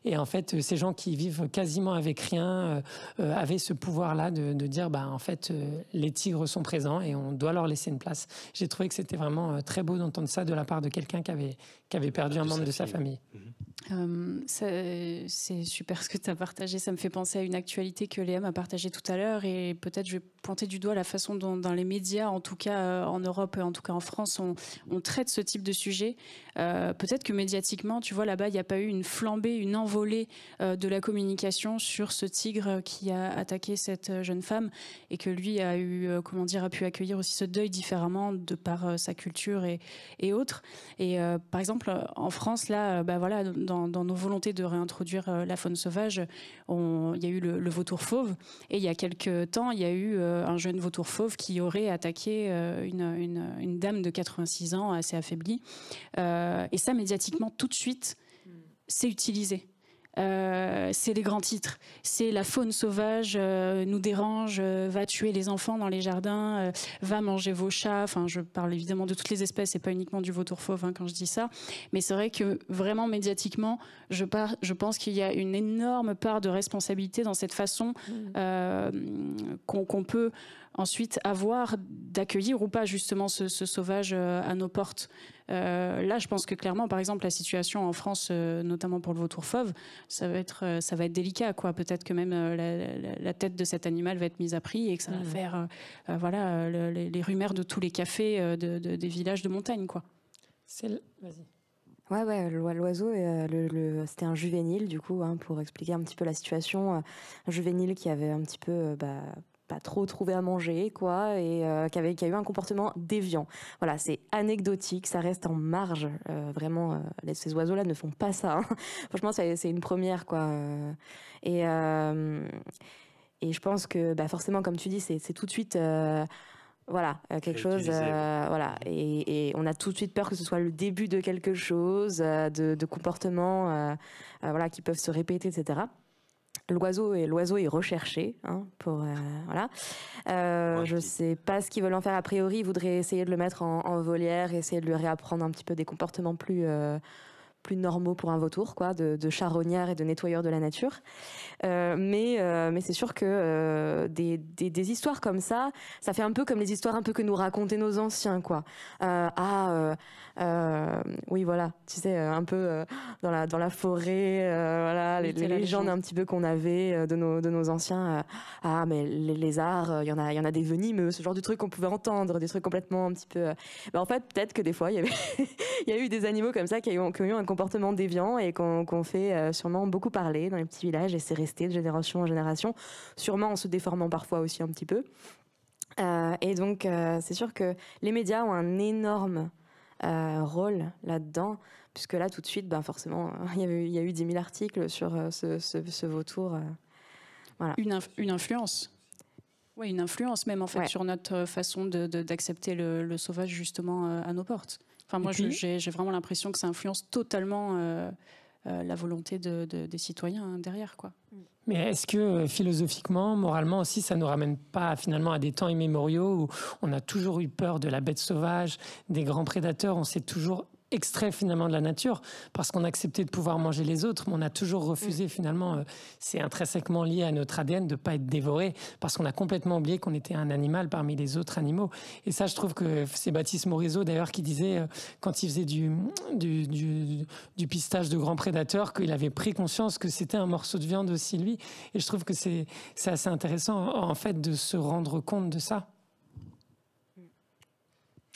Et en fait, ces gens qui vivent quasiment avec rien avaient ce pouvoir-là de dire en fait les tigres sont présents et on doit leur laisser une place. J'ai trouvé que c'était vraiment très beau d'entendre ça de la part de quelqu'un qui avait perdu un membre de sa famille. C'est super ce que tu as partagé. Ça me fait penser à une actualité que Léa m'a partagée tout à l'heure et peut-être je vais pointer du doigt la façon dont dans les médias, en tout cas en Europe, en tout cas en France, on traite ce type de sujet. Peut-être que médiatiquement, tu vois, là-bas, il n'y a pas eu une flambée, une envolée de la communication sur ce tigre qui a attaqué cette jeune femme et que lui a pu accueillir aussi ce deuil différemment de par sa culture et autres. Et par exemple, en France, là, dans nos volontés de réintroduire la faune sauvage, il y a eu le vautour fauve et il y a quelques temps, il y a eu un jeune vautour fauve qui aurait attaqué une dame de 86 ans assez affaiblie. Et ça, médiatiquement, tout de suite, c'est utilisé. C'est les grands titres, c'est la faune sauvage nous dérange, va tuer les enfants dans les jardins, va manger vos chats. Enfin, je parle évidemment de toutes les espèces, c'est pas uniquement du vautour fauve quand je dis ça, mais c'est vrai que vraiment médiatiquement, je pense qu'il y a une énorme part de responsabilité dans cette façon qu'on peut ensuite avoir d'accueillir ou pas justement ce sauvage à nos portes. Là, je pense que clairement, par exemple, la situation en France, notamment pour le vautour fauve, ça va être délicat, quoi. Peut-être que même la tête de cet animal va être mise à prix et que ça va faire, les rumeurs de tous les cafés des villages de montagne, quoi. Vas-y. Ouais, l'oiseau, c'était un juvénile, du coup, pour expliquer un petit peu la situation. Un juvénile qui avait un petit peu pas trop trouvé à manger, quoi, et qui a eu un comportement déviant. Voilà, c'est anecdotique, ça reste en marge. Vraiment, ces oiseaux-là ne font pas ça. Hein. Franchement, c'est une première, quoi. Et je pense que, forcément, comme tu dis, c'est tout de suite... voilà, quelque chose, voilà, et on a tout de suite peur que ce soit le début de quelque chose, de comportements, voilà, qui peuvent se répéter, etc. L'oiseau est recherché, hein, pour voilà. Je sais pas ce qu'ils veulent en faire. A priori, ils voudraient essayer de le mettre en volière, essayer de lui réapprendre un petit peu des comportements plus normaux pour un vautour, quoi, de charognard et de nettoyeur de la nature. Mais c'est sûr que des histoires comme ça fait un peu comme les histoires un peu que nous racontaient nos anciens, quoi. Oui, voilà, tu sais, un peu dans la forêt, voilà, les légendes un petit peu qu'on avait de nos anciens. Mais les lézards, il y en a des venimeux, ce genre de trucs qu'on pouvait entendre, des trucs complètement un petit peu. En fait, peut-être que des fois, il y avait, il y a eu des animaux comme ça qui ont eu un comportement déviant et qu'on fait sûrement beaucoup parler dans les petits villages, et c'est resté de génération en génération, sûrement en se déformant parfois aussi un petit peu. Et donc, c'est sûr que les médias ont un énorme rôle là-dedans, puisque là, tout de suite, forcément, il y a eu 10 000 articles sur ce vautour. Voilà. Une influence. Oui, une influence même, en fait, sur notre façon d'accepter le sauvage, justement, à nos portes. Enfin, moi, j'ai vraiment l'impression que ça influence totalement la volonté des citoyens derrière, quoi. Mais est-ce que philosophiquement, moralement aussi, ça ne nous ramène pas finalement à des temps immémoriaux où on a toujours eu peur de la bête sauvage, des grands prédateurs, on s'est toujours extrait finalement de la nature parce qu'on acceptait de pouvoir manger les autres, mais on a toujours refusé finalement, c'est intrinsèquement lié à notre ADN de ne pas être dévoré parce qu'on a complètement oublié qu'on était un animal parmi les autres animaux. Et ça, je trouve que c'est Baptiste Morisot d'ailleurs qui disait quand il faisait du pistage de grands prédateurs qu'il avait pris conscience que c'était un morceau de viande aussi lui. Et je trouve que c'est assez intéressant en fait de se rendre compte de ça.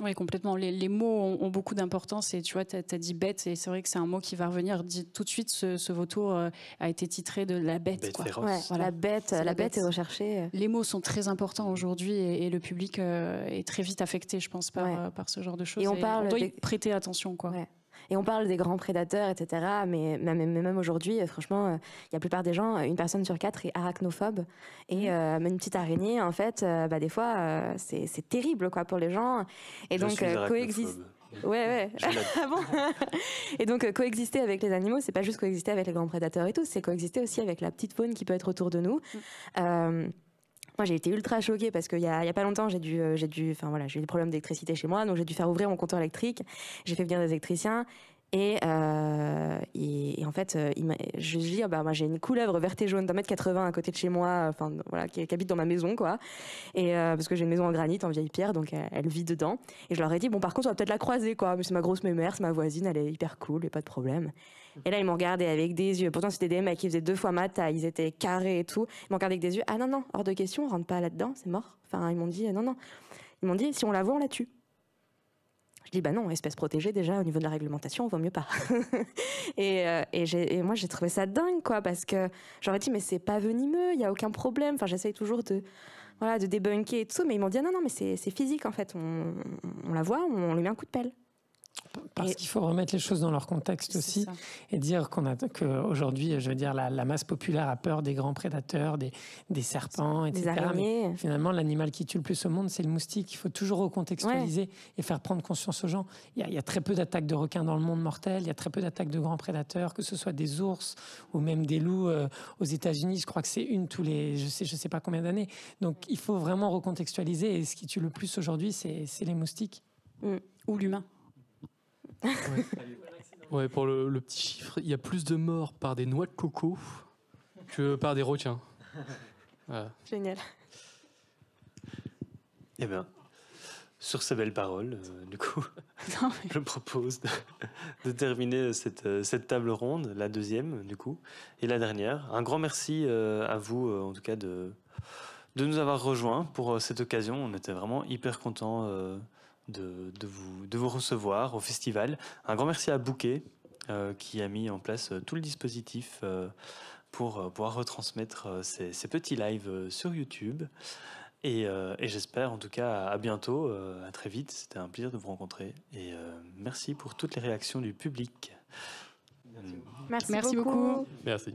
Oui, complètement. Les mots ont beaucoup d'importance. Et tu vois, tu as dit bête, et c'est vrai que c'est un mot qui va revenir. Tout de suite, ce vautour a été titré de la bête. Quoi. Ouais, voilà. La bête est recherchée. Les mots sont très importants aujourd'hui, et le public est très vite affecté, je pense, par ce genre de choses. Et on doit y prêter attention, quoi. Ouais. Et on parle des grands prédateurs, etc. Mais même aujourd'hui, franchement, la plupart des gens, une personne sur 4 est arachnophobe. Et une petite araignée, en fait, des fois, c'est terrible, quoi, pour les gens. Et donc, coexister. Ouais. Ah bon. Et donc, coexister avec les animaux, c'est pas juste coexister avec les grands prédateurs et tout, c'est coexister aussi avec la petite faune qui peut être autour de nous. Moi, j'ai été ultra choquée parce qu'il y a pas longtemps, j'ai eu des problèmes d'électricité chez moi, donc j'ai dû faire ouvrir mon compteur électrique. J'ai fait venir des électriciens et en fait, je dis, moi, j'ai une couleuvre verte et jaune d'1,80 m à côté de chez moi, qui habite dans ma maison, quoi. Et parce que j'ai une maison en granit, en vieille pierre, donc elle vit dedans. Et je leur ai dit, par contre, on va peut-être la croiser, quoi. Mais c'est ma grosse mémère, c'est ma voisine, elle est hyper cool, et pas de problème. Et là, ils m'ont regardé avec des yeux. Pourtant, c'était des mecs qui faisaient 2 fois ma taille. Ils étaient carrés et tout. Ils m'ont regardé avec des yeux. Ah non, hors de question, on rentre pas là-dedans, c'est mort. Enfin, ils m'ont dit non. Ils m'ont dit, si on la voit, on la tue. Je dis, non, espèce protégée, déjà, au niveau de la réglementation, on vaut mieux pas. et moi, j'ai trouvé ça dingue, quoi, parce que j'aurais dit, mais c'est pas venimeux, il y a aucun problème. Enfin, j'essaye toujours de débunker et tout. Mais ils m'ont dit, non, mais c'est physique, en fait. On la voit, on lui met un coup de pelle. Parce qu'il faut remettre les choses dans leur contexte aussi et dire qu'aujourd'hui, je veux dire, la masse populaire a peur des grands prédateurs, des serpents, etc. Des araignées. Mais finalement, l'animal qui tue le plus au monde, c'est le moustique. Il faut toujours recontextualiser et faire prendre conscience aux gens. Il y a très peu d'attaques de requins dans le monde mortel, il y a très peu d'attaques de grands prédateurs, que ce soit des ours ou même des loups aux États-Unis. Je crois que c'est une tous les, je sais pas combien d'années. Donc, il faut vraiment recontextualiser. Et ce qui tue le plus aujourd'hui, c'est les moustiques. Ou l'humain. Ouais, pour le petit chiffre, il y a plus de morts par des noix de coco que par des requins. Voilà. Génial. Eh bien, sur ces belles paroles, du coup, je propose de terminer cette table ronde, la deuxième, du coup, et la dernière. Un grand merci à vous, en tout cas, de nous avoir rejoints pour cette occasion. On était vraiment hyper contents de vous recevoir au festival. Un grand merci à Bouquet qui a mis en place tout le dispositif pour pouvoir retransmettre ces petits lives sur YouTube. Et j'espère en tout cas à bientôt, à très vite. C'était un plaisir de vous rencontrer. Et merci pour toutes les réactions du public. Merci beaucoup. Merci.